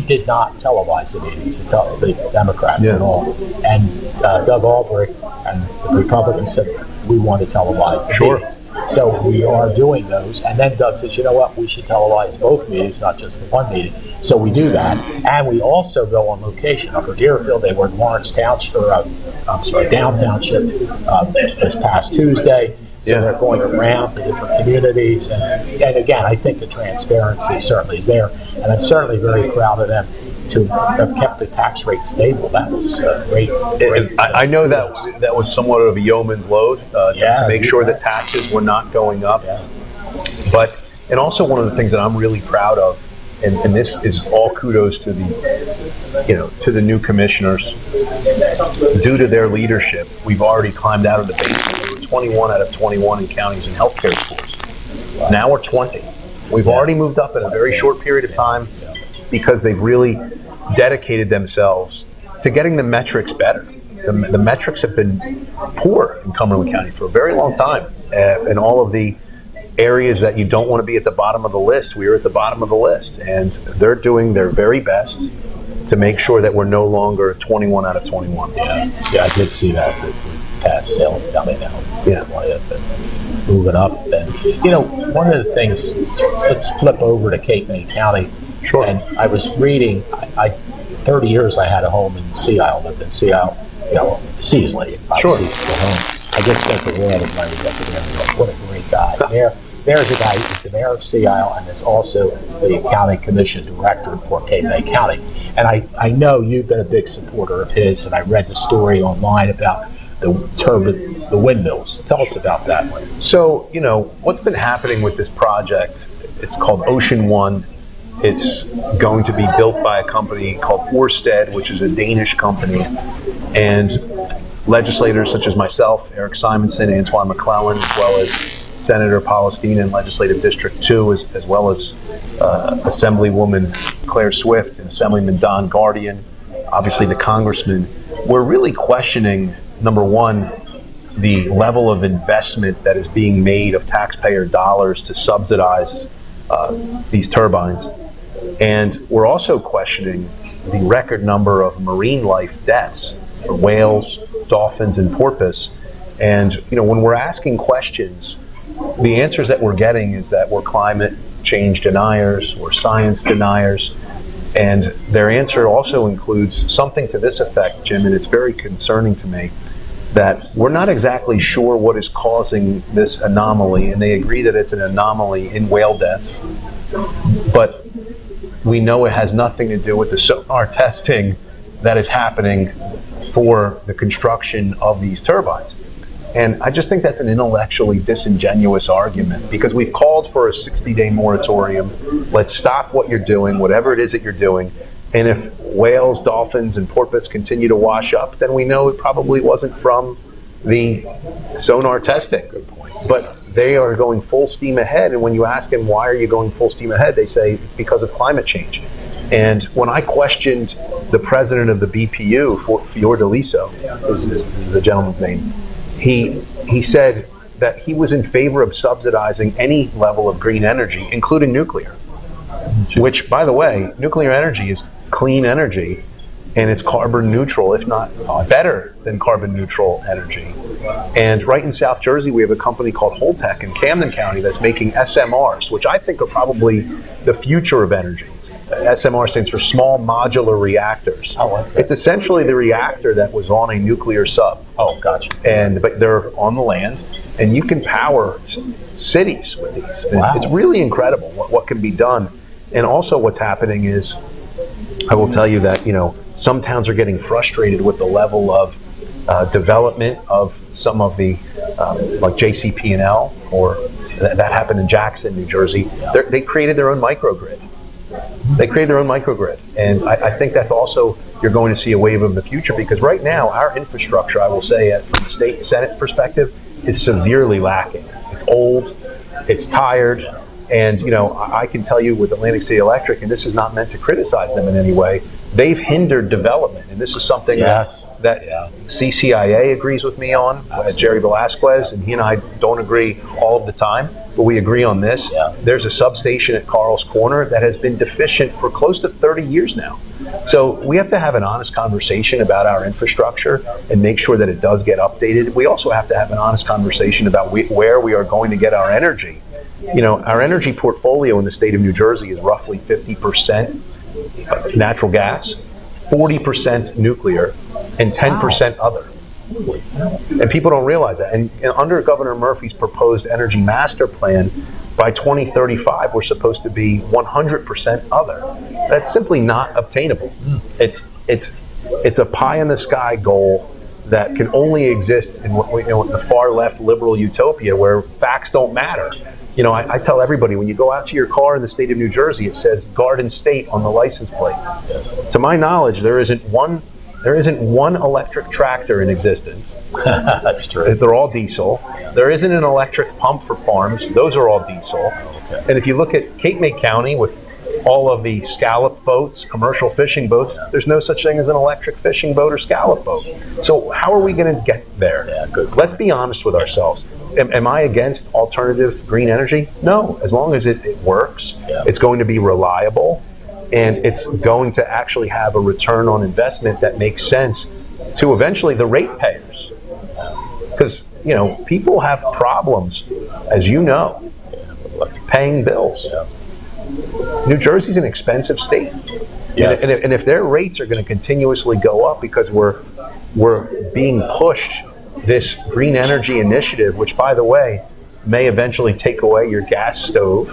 did not televise the meetings, the Democrats at all. And Doug Albrecht and the Republicans said we want to televise the meetings. So we are doing those. And then Doug says, you know what, we should televise both meetings, not just the one meeting. So we do that. And we also go on location. Upper Deerfield, they were in Lawrence Township, Down Township this past Tuesday. So they're going around the different communities. And again, I think the transparency certainly is there. And I'm certainly very proud of them to have kept the tax rate stable. That was great. I know that was somewhat of a yeoman's load to make sure that taxes were not going up. And also one of the things that I'm really proud of, and this is all kudos to the new commissioners. Due to their leadership, we've already climbed out of the basement. We were 21 out of 21 in counties in healthcare scores. Wow. Now we're 20. We've already moved up in a very short period of time because they've really dedicated themselves to getting the metrics better. The metrics have been poor in Cumberland County for a very long time. In all of the areas that you don't want to be at the bottom of the list, we are at the bottom of the list. And they're doing their very best to make sure that we're no longer 21 out of 21. Yeah, I did see that. Past Salem County now. Moving up. And, one of the things, let's flip over to Cape May County. Sure. And I was reading, 30 years I had a home in Sea Isle, lived in Sea Isle, seasonally. Sure. I just spent the world of money. What a great guy. There's a guy who's the mayor of Sea Isle and is also the county commission director for Cape May County. And I know you've been a big supporter of his, and I read the story online about the windmills. Tell us about that one. So, what's been happening with this project, it's called Ocean One. It's going to be built by a company called Ørsted, which is a Danish company. And legislators such as myself, Eric Simonson, Antoine McClellan, as well as Senator Palestine in Legislative District 2, as well as Assemblywoman Claire Swift and Assemblyman Don Guardian, obviously the congressman, we're really questioning, number one, the level of investment that is being made of taxpayer dollars to subsidize these turbines. And we're also questioning the record number of marine life deaths for whales, dolphins, and porpoise. And, when we're asking questions, the answers that we're getting is that we're climate change deniers, we're science deniers. And their answer also includes something to this effect, Jim, and it's very concerning to me, that we're not exactly sure what is causing this anomaly, and they agree that it's an anomaly in whale deaths. But we know it has nothing to do with the sonar testing that is happening for the construction of these turbines. And I just think that's an intellectually disingenuous argument, because we've called for a 60-day moratorium. Let's stop what you're doing, whatever it is that you're doing. And if whales, dolphins, and porpoise continue to wash up, then we know it probably wasn't from the sonar testing. Good point. But they are going full steam ahead. And when you ask them, why are you going full steam ahead? They say it's because of climate change. And when I questioned the president of the BPU, Fiordaliso is the gentleman's name, he said that he was in favor of subsidizing any level of green energy, including nuclear. Which, by the way, nuclear energy is clean energy, and it's carbon neutral, if not better than carbon neutral energy. And right in South Jersey, we have a company called Holtec in Camden County that's making SMRs, which I think are probably the future of energy. SMR stands for small modular reactors. I like that. It's essentially the reactor that was on a nuclear sub. Oh, gotcha. But they're on the land, and you can power cities with these. Wow. It's really incredible what can be done. And also what's happening is, I will tell you that, some towns are getting frustrated with the level of development of some of the, like JCP&L, or that happened in Jackson, New Jersey. They created their own microgrid. And I think that's also, you're going to see a wave of the future, because right now our infrastructure, I will say, from the state Senate perspective, is severely lacking. It's old, it's tired. And, I can tell you with Atlantic City Electric, and this is not meant to criticize them in any way, they've hindered development. And this is something that CCIA agrees with me on, Jerry Velasquez, and he and I don't agree all of the time, but we agree on this. Yeah. There's a substation at Carl's Corner that has been deficient for close to 30 years now. So we have to have an honest conversation about our infrastructure and make sure that it does get updated. We also have to have an honest conversation about where we are going to get our energy. Our energy portfolio in the state of New Jersey is roughly 50% natural gas, 40% nuclear, and 10% other. And people don't realize that. And under Governor Murphy's proposed energy master plan, by 2035, we're supposed to be 100% other. That's simply not obtainable. It's a pie in the sky goal that can only exist in what the far left liberal utopia, where facts don't matter. I tell everybody, when you go out to your car in the state of New Jersey, it says Garden State on the license plate. Yes. To my knowledge, there isn't one electric tractor in existence. That's true. They're all diesel. There isn't an electric pump for farms. Those are all diesel. Okay. And if you look at Cape May County with all of the scallop boats, commercial fishing boats, there's no such thing as an electric fishing boat or scallop boat. So how are we going to get there? Yeah, good. Let's be honest with ourselves. Am I against alternative green energy? No. As long as it works, it's going to be reliable, and it's going to actually have a return on investment that makes sense to eventually the ratepayers. Because, people have problems, as you know, paying bills. New Jersey's an expensive state. Yes. And if their rates are going to continuously go up because we're being pushed this green energy initiative, which, by the way, may eventually take away your gas stove.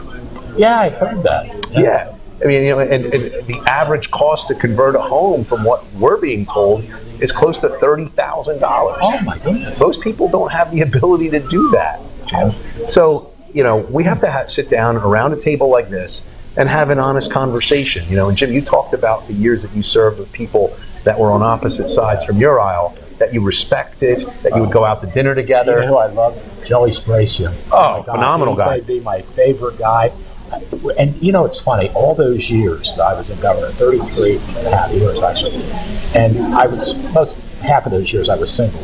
Yeah, I've heard that. Yeah. I mean, and the average cost to convert a home, from what we're being told, is close to $30,000. Oh my goodness! Most people don't have the ability to do that, Jim. So, we have to sit down around a table like this and have an honest conversation. And Jim, you talked about the years that you served with people that were on opposite sides from your aisle, that you respected, that you would go out to dinner together. You know who I love? Joey Spracia. Oh, phenomenal guy. He'd be my favorite guy. And it's funny, all those years that I was in government, 33 and a half years actually, and half of those years I was single.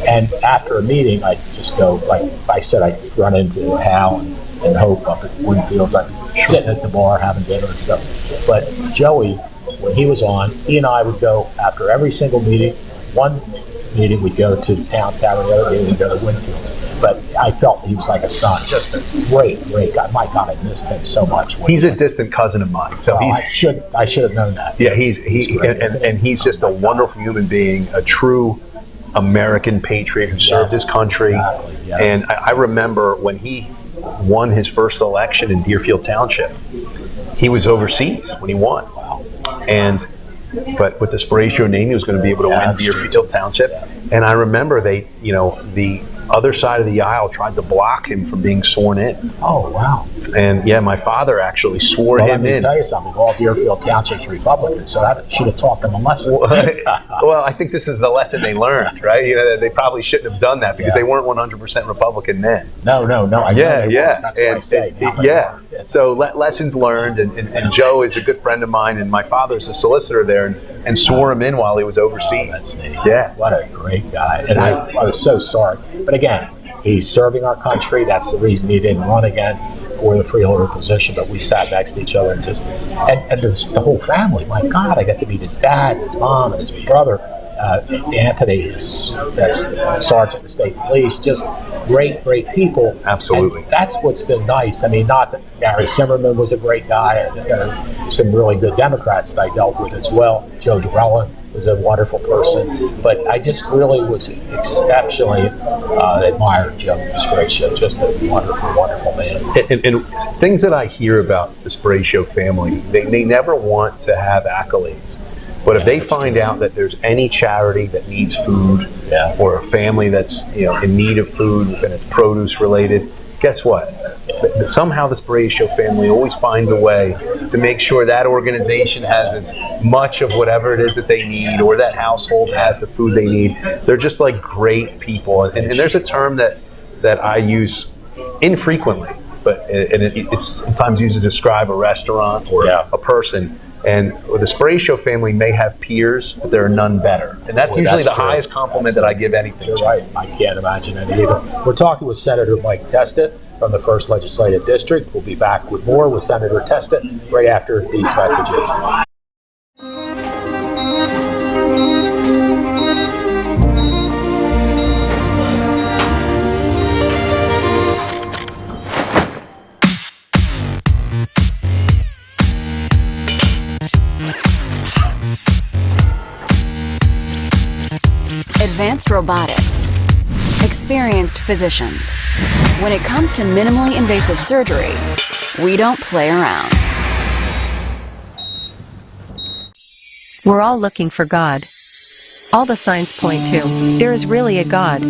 And after a meeting, I'd just go, like I said, I'd run into Hal and Hope up at Winfields. I'd sitting at the bar having dinner and stuff. But Joey, when he was on, he and I would go after every single meeting. One meeting we'd go to Town Tavern, the other meeting we'd go to Winfield's. But I felt he was like a son, just a great guy. My God, I missed him so much. He's a distant cousin of mine, so I should have known that. Yeah, he's just a wonderful human being, a true American patriot who served his country. Exactly, yes. And I remember when he won his first election in Deerfield Township, he was overseas when he won. But with the Sporatio name, he was going to be able to win Deerfield Township. And I remember the other side of the aisle tried to block him from being sworn in. Oh, wow. And yeah, my father actually swore him in. Let me tell you something. All Deerfield Township's Republican, so that should have taught them a lesson. Well, I think this is the lesson they learned, right? They probably shouldn't have done that because they weren't 100% Republican then. No. That's what I say. So lessons learned, and Joe is a good friend of mine, and my father's a solicitor there, and swore him in while he was overseas. That's neat. Yeah. What a great guy. And I was so sorry. But again, he's serving our country. That's the reason he didn't run again for the freeholder position. But we sat next to each other and the whole family. My God, I got to meet his dad, his mom, and his brother. Anthony is sergeant of the state police. Just great people. Absolutely. And that's what's been nice. I mean, not that Gary Zimmerman was a great guy. There are some really good Democrats that I dealt with as well. Joe Durella was a wonderful person. But I just really was exceptionally admired Joe Sporatio. Just a wonderful man. And things that I hear about the Sporatio family, they never want to have accolades. But if they find out that there's any charity that needs food, or a family that's in need of food and it's produce related, guess what? Somehow the Sporatio family always finds a way to make sure that organization has as much of whatever it is that they need, or that household has the food they need. They're just like great people. And there's a term that I use infrequently, but it's sometimes used to describe a restaurant or a person. And the Sporatio family may have peers, but there are none better. And that's usually the highest compliment that I give anything. You're right. I can't imagine it either. We're talking with Senator Mike Testa from the 1st Legislative District. We'll be back with more with Senator Testa right after these messages. Advanced robotics. Experienced physicians. When it comes to minimally invasive surgery, we don't play around. We're all looking for God. All the signs point to, there is really a God.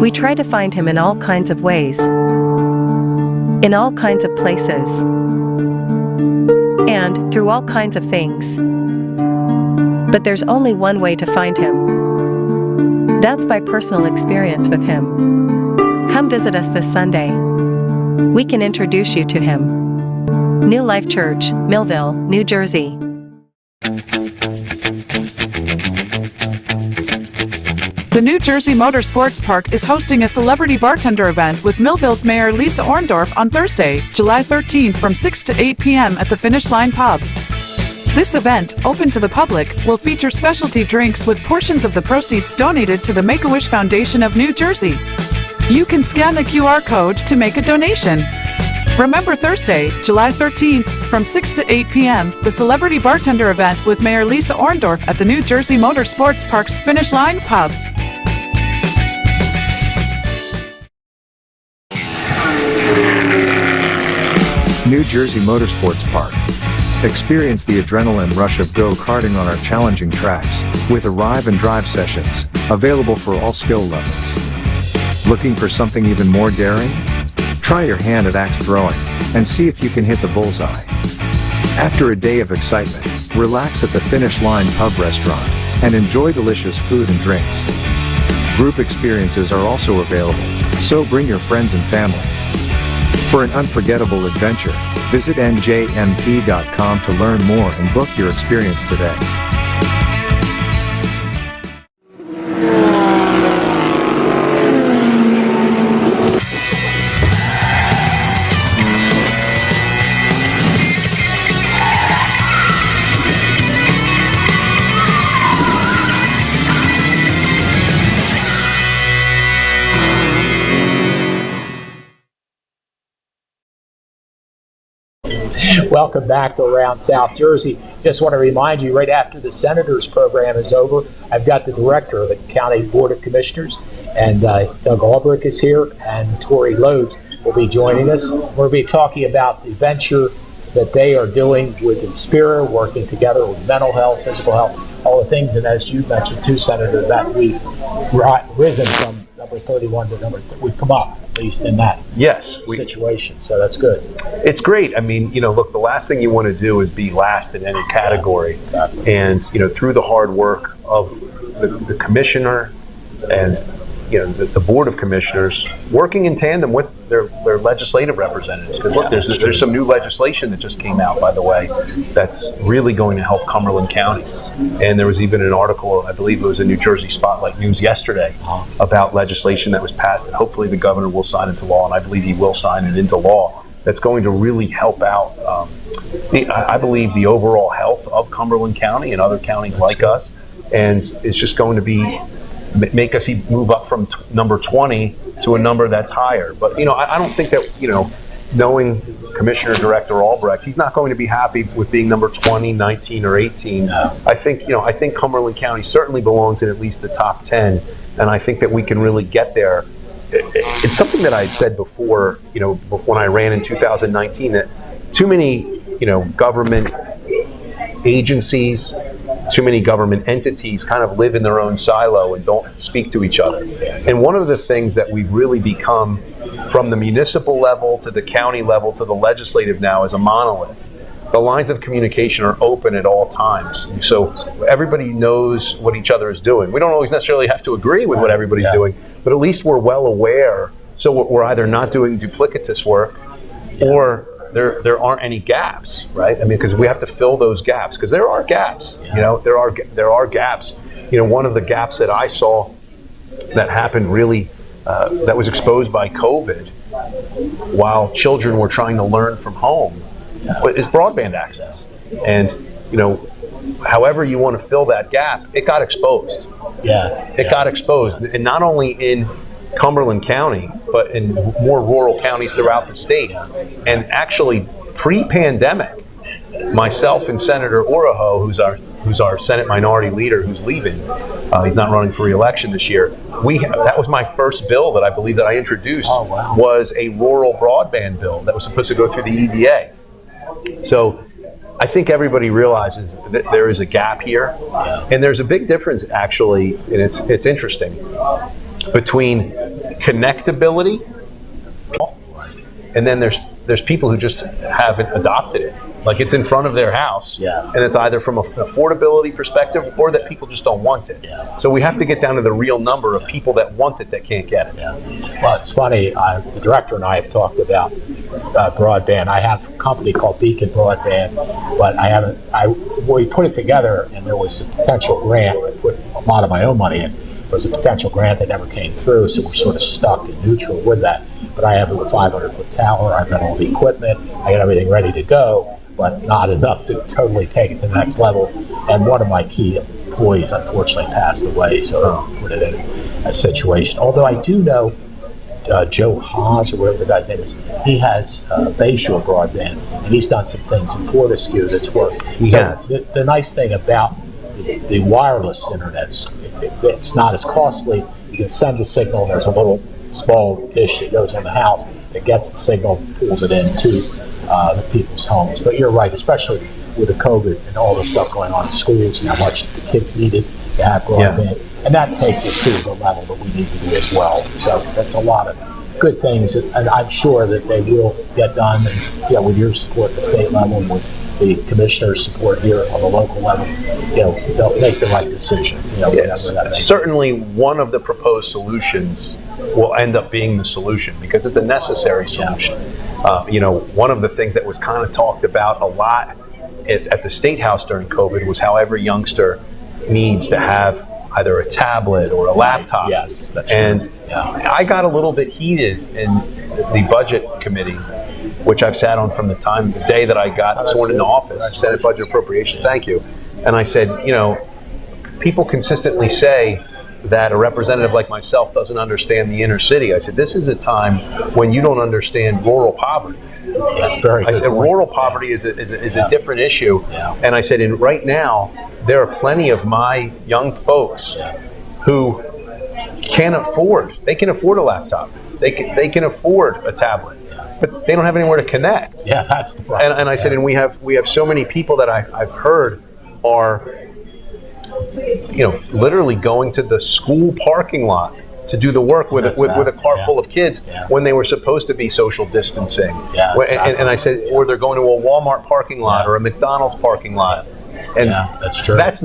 We try to find Him in all kinds of ways, in all kinds of places, and through all kinds of things. But there's only one way to find Him. That's by personal experience with Him. Come visit us this Sunday. We can introduce you to Him. New Life Church, Millville, New Jersey. The New Jersey Motorsports Park is hosting a celebrity bartender event with Millville's Mayor Lisa Orndorff on Thursday, July 13th from 6 to 8 p.m. at the Finish Line Pub. This event, open to the public, will feature specialty drinks with portions of the proceeds donated to the Make-A-Wish Foundation of New Jersey. You can scan the QR code to make a donation. Remember Thursday, July 13th, from 6 to 8 p.m., the Celebrity Bartender event with Mayor Lisa Orndorff at the New Jersey Motorsports Park's Finish Line Pub. New Jersey Motorsports Park. Experience the adrenaline rush of go-karting on our challenging tracks, with arrive and drive sessions, available for all skill levels. Looking for something even more daring? Try your hand at axe throwing, and see if you can hit the bullseye. After a day of excitement, relax at the Finish Line Pub Restaurant, and enjoy delicious food and drinks. Group experiences are also available, so bring your friends and family. For an unforgettable adventure, visit njmp.com to learn more and book your experience today. welcome back to Around South Jersey. Just want to remind you, right after the Senators program is over, I've got the director of the County Board of Commissioners, and Doug Albrecht is here, and Tori Lodes will be joining us. We'll be talking about the venture that they are doing with Inspira, working together with mental health, physical health, all the things. And as you mentioned too, Senator, that we've risen from number 31 to number we've come up, at least in that situation. So that's good. It's great. I mean, look, the last thing you want to do is be last in any category. Exactly. And, through the hard work of the commissioner and, the Board of Commissioners working in tandem with their legislative representatives. Because look, there's some new legislation that just came out, by the way, that's really going to help Cumberland County. And there was even an article, I believe it was in New Jersey Spotlight News yesterday, about legislation that was passed that hopefully the governor will sign into law, and I believe he will sign it into law. That's going to really help out, I believe, the overall health of Cumberland County and other counties like us. And it's just going to make us move up from number 20 to a number that's higher. But, I don't think that, knowing Commissioner Director Albrecht, he's not going to be happy with being number 20, 19, or 18. I think Cumberland County certainly belongs in at least the top 10, and I think that we can really get there. It's something that I had said before, when I ran in 2019, that too many, government agencies, too many government entities kind of live in their own silo and don't speak to each other. And one of the things that we've really become, from the municipal level to the county level to the legislative now, is a monolith. The lines of communication are open at all times. So everybody knows what each other is doing. We don't always necessarily have to agree with what everybody's doing, but at least we're well aware. So we're either not doing duplicitous work or there aren't any gaps, right? I mean, because we have to fill those gaps, because there are gaps. There are gaps. One of the gaps that I saw that happened really, that was exposed by COVID, while children were trying to learn from home, is broadband access. And however you want to fill that gap, it got exposed. It got exposed, and not only in Cumberland County, but in more rural counties throughout the state. And actually, pre-pandemic, myself and Senator Oroho, who's our Senate Minority Leader, who's leaving, he's not running for re-election this year. That was my first bill that I believe that I introduced. Was a rural broadband bill that was supposed to go through the EDA. So I think everybody realizes that there is a gap here, and there's a big difference actually, and it's interesting, between connectability and then there's people who just haven't adopted it. Like, it's in front of their house, and it's either from an affordability perspective or that people just don't want it. So we have to get down to the real number of people that want it that can't get it. Well, it's funny. The director and I have talked about broadband. I have a company called Beacon Broadband, but we put it together, and there was a potential grant. I put a lot of my own money in. Was a potential grant that never came through, so we're sort of stuck in neutral with that. But I have a 500-foot tower. I've got all the equipment. I got everything ready to go, but not enough to totally take it to the next level. And one of my key employees unfortunately passed away, so I put it in a situation. Although I do know Joe Haas, or whatever the guy's name is, he has Bayshore Broadband, and he's done some things in Fortescue that's worked. The nice thing about the wireless internet, it's not as costly. You can send the signal, and there's a little small dish that goes on the house that gets the signal, pulls it into the people's homes. But you're right, especially with the COVID and all the stuff going on in schools and how much the kids needed to have broadband. And that takes us to the level that we need to do as well. So that's a lot of good things, and I'm sure that they will get done. And with your support at the state level, and with the commissioner's support here on the local level, they'll make the right decision. Certainly, one of the proposed solutions will end up being the solution, because it's a necessary solution. One of the things that was kind of talked about a lot at the State House during COVID was how every youngster needs to have either a tablet or a laptop. Yes, that's true. And I got a little bit heated in the budget committee, which I've sat on from the day that I got sworn into office, Senate Budget Appropriations, thank you. And I said, people consistently say that a representative like myself doesn't understand the inner city. I said, this is a time when you don't understand rural poverty. I said, rural poverty is a different issue. And I said, and right now, there are plenty of my young folks who can't afford, they can afford a laptop. They can afford a tablet, but they don't have anywhere to connect. Yeah, that's the problem. And I said, and we have so many people that I've heard are, literally going to the school parking lot to do the work with a car full of kids when they were supposed to be social distancing. Yeah, exactly. And I said, or they're going to a Walmart parking lot or a McDonald's parking lot. And that's true. That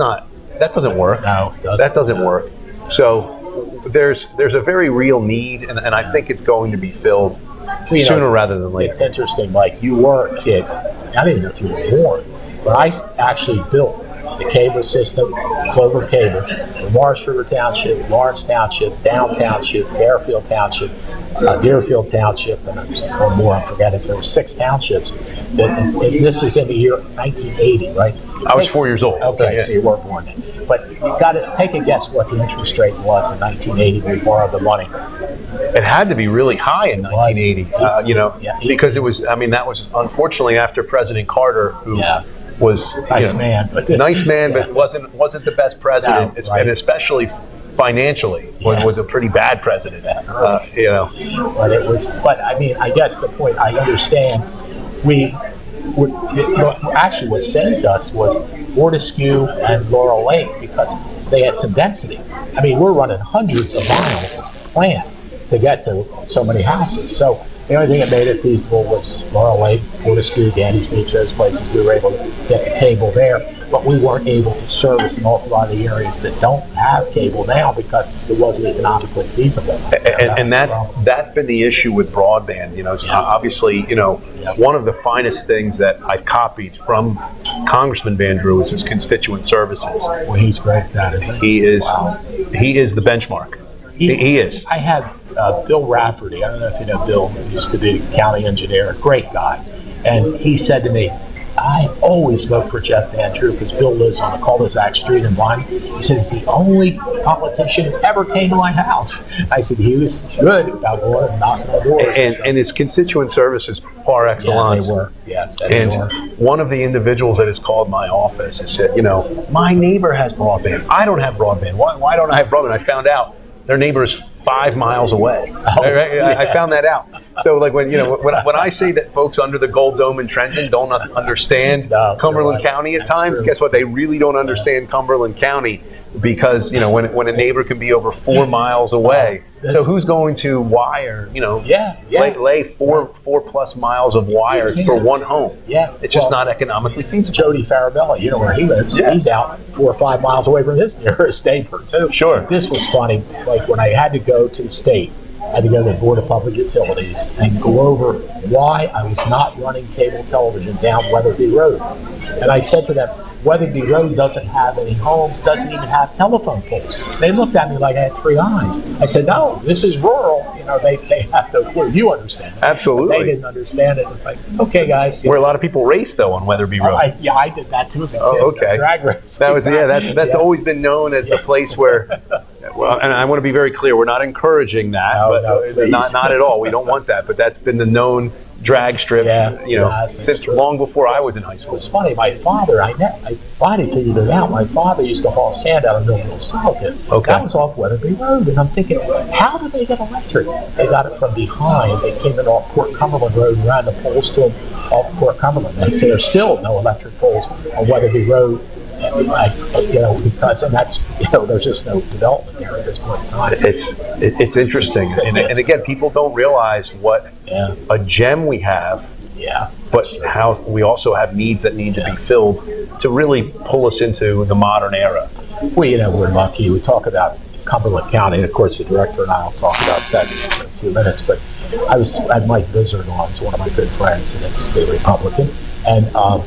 doesn't work. No, it doesn't. That doesn't work. So there's a very real need, and I think it's going to be filled sooner rather than later. It's interesting. Like, you were a kid. I didn't know if you were born, but I actually built the cable system, Clover Cable, in Morris River Township, Lawrence Township, Down Township, Fairfield Township, Deerfield Township, and one more I'm forgetting. There were 6 townships. And this is in the year 1980, right? I was 4 years old. Okay, so you weren't born then. But you got to take a guess what the interest rate was in 1980 when we borrowed the money. It had to be really high in 1980, because it was. I mean, that was unfortunately after President Carter, who was nice man, but wasn't the best president, and especially financially was a pretty bad president. But it was. But I mean, I guess the point I understand. Actually, what saved us was Fortescue and Laurel Lake, because they had some density. I mean, we're running hundreds of miles of plant to get to so many houses. So the only thing that made it feasible was Laurel Lake, Fortescue, Danny's Beach, those places. We were able to get the cable there, but we weren't able to service an awful lot of the areas that don't have cable now because it wasn't economically feasible. And that's been the issue with broadband. Obviously, one of the finest things that I've copied from Congressman Vandrew is his constituent services. Well, he's great at that, isn't he? He is the benchmark. He is. I had Bill Rafferty. I don't know if you know Bill. He used to be county engineer, great guy. And he said to me, I always vote for Jeff Van Drew because Bill lives on a cul-de-sac street in Bonnie. He said, he's the only politician who ever came to my house. I said, he was good about going and knocking on doors. And his constituent services par excellence. Yeah, they were. Yes, they were. One of the individuals that has called my office and said, my neighbor has broadband. I don't have broadband. Why don't I have broadband? I found out their neighbor is 5 miles away. I found that out. So, like when I say that folks under the Gold Dome in Trenton don't understand Cumberland County at times, guess what? They really don't understand Cumberland County because when a neighbor can be over 4 miles away. So who's going to wire? Lay four plus miles of wire for one home. Yeah, it's just not economically feasible. Jody Farabella, you know where he lives. Yeah. He's out 4 or 5 miles away from his nearest neighbor too. Sure. This was funny. Like when I had to go to the state, I had to go to the Board of Public Utilities and go over why I was not running cable television down Weatherby Road. And I said to them, Weatherby Road doesn't have any homes, doesn't even have telephone poles. They looked at me like I had 3 eyes. I said, no, this is rural. They have to, well, you understand it. Absolutely. They didn't understand it. It's like, okay, guys. Where a lot of people race, though, on Weatherby Road. I did that, too, as a kid. Oh, okay. Drag race. That's always been known as the place where, well, and I want to be very clear, we're not encouraging that, not at all. We don't want that, but that's been the known drag strip, since long before I was in high school. It's funny, my father, I finally figured it out. My father used to haul sand out of Millville, South. Okay. That was off Weatherby Road, and I'm thinking, how did they get electric? They got it from behind. They came in off Port Cumberland Road and ran the poles to them off Port Cumberland. And so there's still no electric poles on Weatherby Road. Because that's there's just no development there at this point in time. It's interesting, and again, people don't realize what a gem we have. Yeah. But how we also have needs that need to be filled to really pull us into the modern era. Well, we're lucky. We talk about Cumberland County, and of course, the director and I will talk about that in a few minutes. But I had Mike Visser on, who's one of my good friends, and he's a Republican, and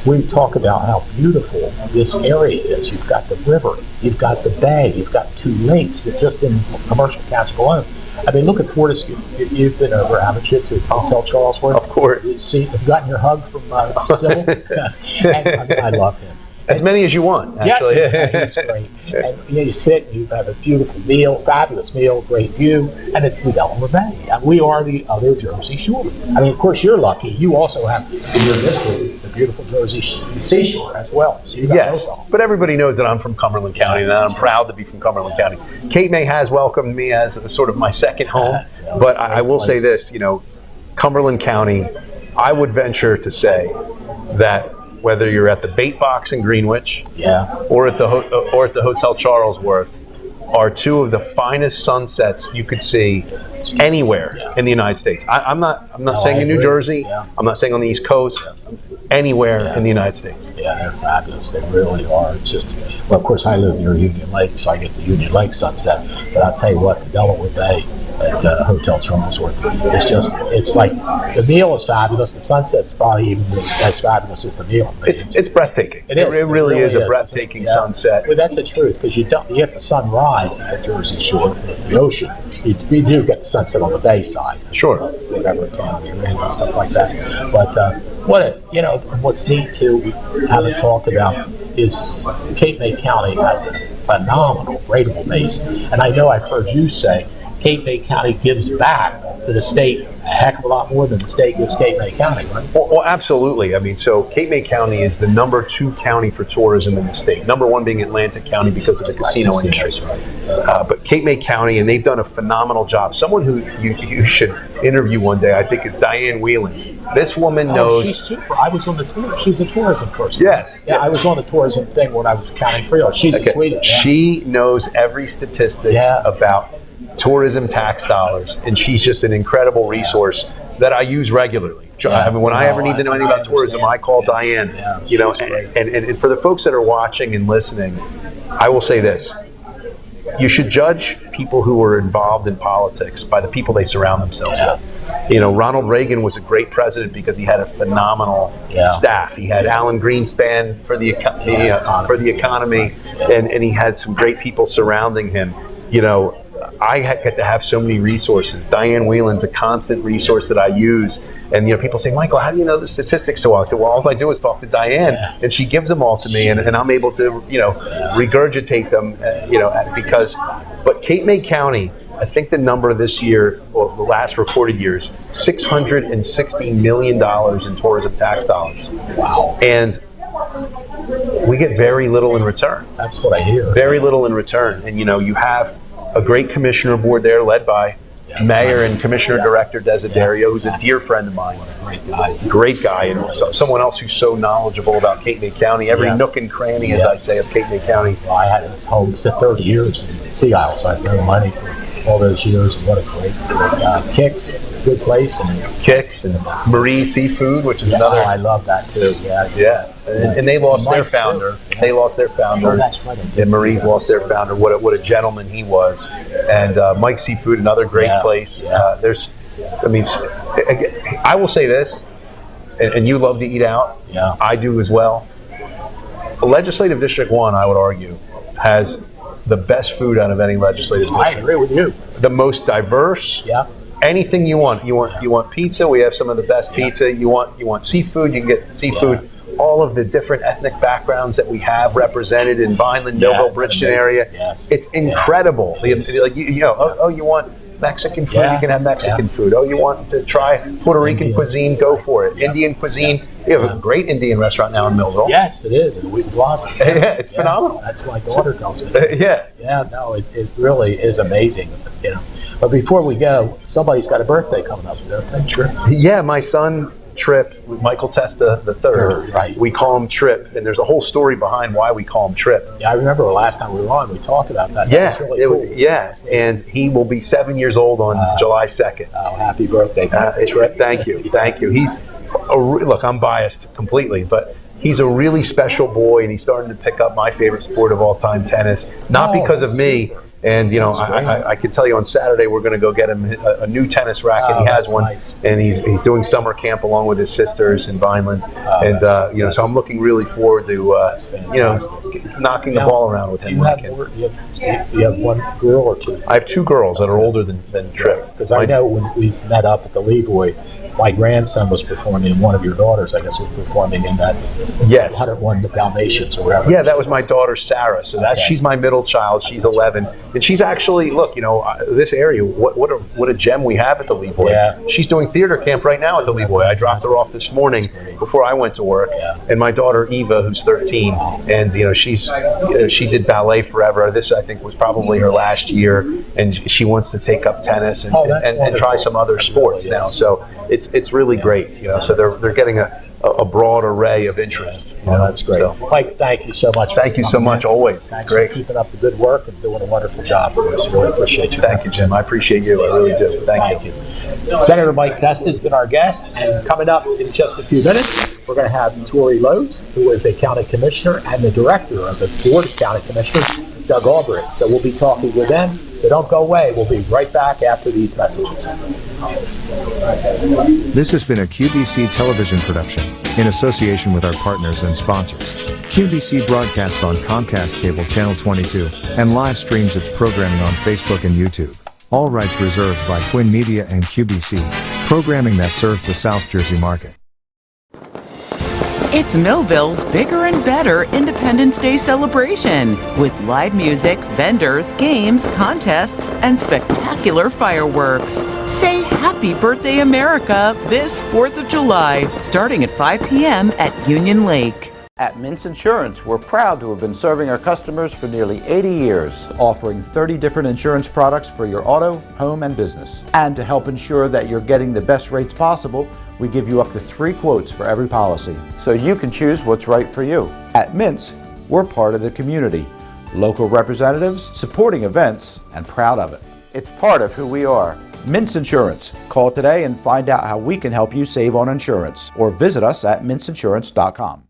we talk about how beautiful this area is. You've got the river, you've got the bay, you've got 2 lakes just in commercial catch alone. I mean, look at Fortescue. You've been over, haven't you, to Hotel Charlesworth? Of course. You've gotten your hug from Sybil? And I love him. As many as you want, actually. Yes, it's great. And you sit, and you have a beautiful meal, fabulous meal, great view, and it's the Delaware Bay. And we are the other Jersey Shore. I mean, of course, you're lucky. You also have in your district the beautiful Jersey seashore as well. So yes, but everybody knows that I'm from Cumberland County, and I'm proud to be from Cumberland County. Cape May has welcomed me as sort of my second home, but I will say this, Cumberland County, I would venture to say that whether you're at the Bait Box in Greenwich, or at the Hotel Charlesworth, are two of the finest sunsets you could see anywhere in the United States. I'm not saying in New Jersey. I'm not saying on the East Coast. Anywhere in the United States. Yeah, they're fabulous. They really are. It's just, well, of course, I live near Union Lake, so I get the Union Lake sunset. But I'll tell you what, the Delaware Bay at Hotel Charlesworth, it's like the meal is fabulous. The sunset's probably even as fabulous as the meal. It's breathtaking. It really is a breathtaking sunset. Well, that's the truth, because you get the sunrise at the Jersey Shore, the ocean. You do get the sunset on the bay side. Sure. Whatever town you're in and stuff like that. But what's neat too, we haven't talked about, is Cape May County has a phenomenal rateable base. And I know I've heard you say Cape May County gives back to the state a heck of a lot more than the state gives Cape May County, right? Well, absolutely. I mean, so Cape May County is the number 2 county for tourism in the state. Number 1 being Atlantic County because of the casino industry. But Cape May County, and they've done a phenomenal job. Someone who you should interview one day, I think, is Diane Whelan. This woman knows. She's super. I was on the tour. She's a tourism person. Yes. Yeah, I was on the tourism thing when I was accounting freelance. She's a sweetie. Yeah. She knows every statistic about tourism tax dollars, and she's just an incredible resource that I use regularly. I mean, when I ever need to know anything about tourism, I call Diane. And for the folks that are watching and listening, I will say this: you should judge people who are involved in politics by the people they surround themselves with. Ronald Reagan was a great president because he had a phenomenal staff. He had Alan Greenspan for the economy, and he had some great people surrounding him. I get to have so many resources. Diane Whelan's a constant resource that I use. And people say, Michael, how do you know the statistics so well? I say, well, all I do is talk to Diane, and she gives them all to me, and I'm able to, regurgitate them, But Cape May County, I think the number this year, or the last recorded years, $660 million in tourism tax dollars. Wow. And we get very little in return. That's what I hear. Very little in return. And, you have a great commissioner board there led by Mayor and Commissioner Director Desiderio, who's a dear friend of mine. Great guy. And someone else who's so knowledgeable about Cape May County, every nook and cranny, as I say, of Cape May County. Well, I had this home for 30 years in Sea Isle, so I've known money for all those years. And what a great Kicks, good place. And Kicks and Marie Seafood, which is another. I love that too. Yeah. And they lost their founder. They lost their founder. Oh, that's right. And Marie's lost their founder. What a gentleman he was. And Mike's Seafood, another great place. I will say this, and you love to eat out. Yeah. I do as well. Legislative District 1, I would argue, has the best food out of any legislative district. I agree with you. The most diverse. Yeah. Anything you want. You want pizza. We have some of the best pizza. You want seafood. You can get seafood. Yeah. All of the different ethnic backgrounds that we have represented in Vineland, Millville, Bridgeton area. Yes. It's incredible. You want Mexican food, you can have Mexican food. Oh, you want to try Puerto Rican cuisine, go for it. Indian cuisine. You have a great Indian restaurant now in Millville. Yes, it is, in Wheaton Plaza. It's phenomenal. That's what my daughter tells me. It really is amazing. But before we go, somebody's got a birthday coming up. Trip. Yeah, my son Trip, Michael Testa the third. Right. We call him Trip, and there's a whole story behind why we call him Trip. Yeah, I remember the last time we were on, we talked about that. Yeah, that was really cool. And he will be 7 years old on July 2nd. Oh, happy birthday, Trip! Thank you. He's look, I'm biased completely, but he's a really special boy, and he's starting to pick up my favorite sport of all time, tennis. Not because of me. And I can tell you on Saturday we're going to go get him a new tennis racket. He has one, nice. And he's doing summer camp along with his sisters in Vineland. So I'm looking really forward to knocking the ball around with him. You have one girl or two? I have two girls that are older than Trip. Because I know when we met up at the Levoy, my grandson was performing, and one of your daughters, I guess, was performing in that Yes. 101 Dalmatians or whatever. Yeah, that was my daughter Sarah. So that she's my middle child. She's 11, and she's actually this area. What a gem we have at the Levoy. Yeah. She's doing theater camp right now at the Levoy. I dropped her off this morning before I went to work, and my daughter Eva, who's 13, and she did ballet forever. This I think was probably her last year, and she wants to take up tennis and try some other sports now. So it's really great. So they're getting a broad array of interests. That's great. So, Mike, thank you so much. Thank you so much. Always. Thanks Great. for keeping up the good work and doing a wonderful job for us. Really appreciate you. Thank you, Jim. I appreciate you. I really do. Thank you. Senator Mike Testa has been our guest, and coming up in just a few minutes, we're going to have Tori Lodes, who is a county commissioner and the director of the Board of County Commissioners, Doug Albright. So we'll be talking with them. So don't go away. We'll be right back after these messages. This has been a QBC television production in association with our partners and sponsors. QBC broadcasts on Comcast Cable Channel 22 and live streams its programming on Facebook and YouTube. All rights reserved by Quinn Media and QBC, programming that serves the South Jersey market. It's Millville's bigger and better Independence Day celebration with live music, vendors, games, contests, and spectacular fireworks. Say Happy Birthday America this 4th of July, starting at 5 p.m. at Union Lake. At Mintz Insurance, we're proud to have been serving our customers for nearly 80 years, offering 30 different insurance products for your auto, home, and business. And to help ensure that you're getting the best rates possible, we give you up to 3 quotes for every policy, so you can choose what's right for you. At Mintz, we're part of the community, local representatives, supporting events, and proud of it. It's part of who we are. Mintz Insurance. Call today and find out how we can help you save on insurance, or visit us at mintzinsurance.com.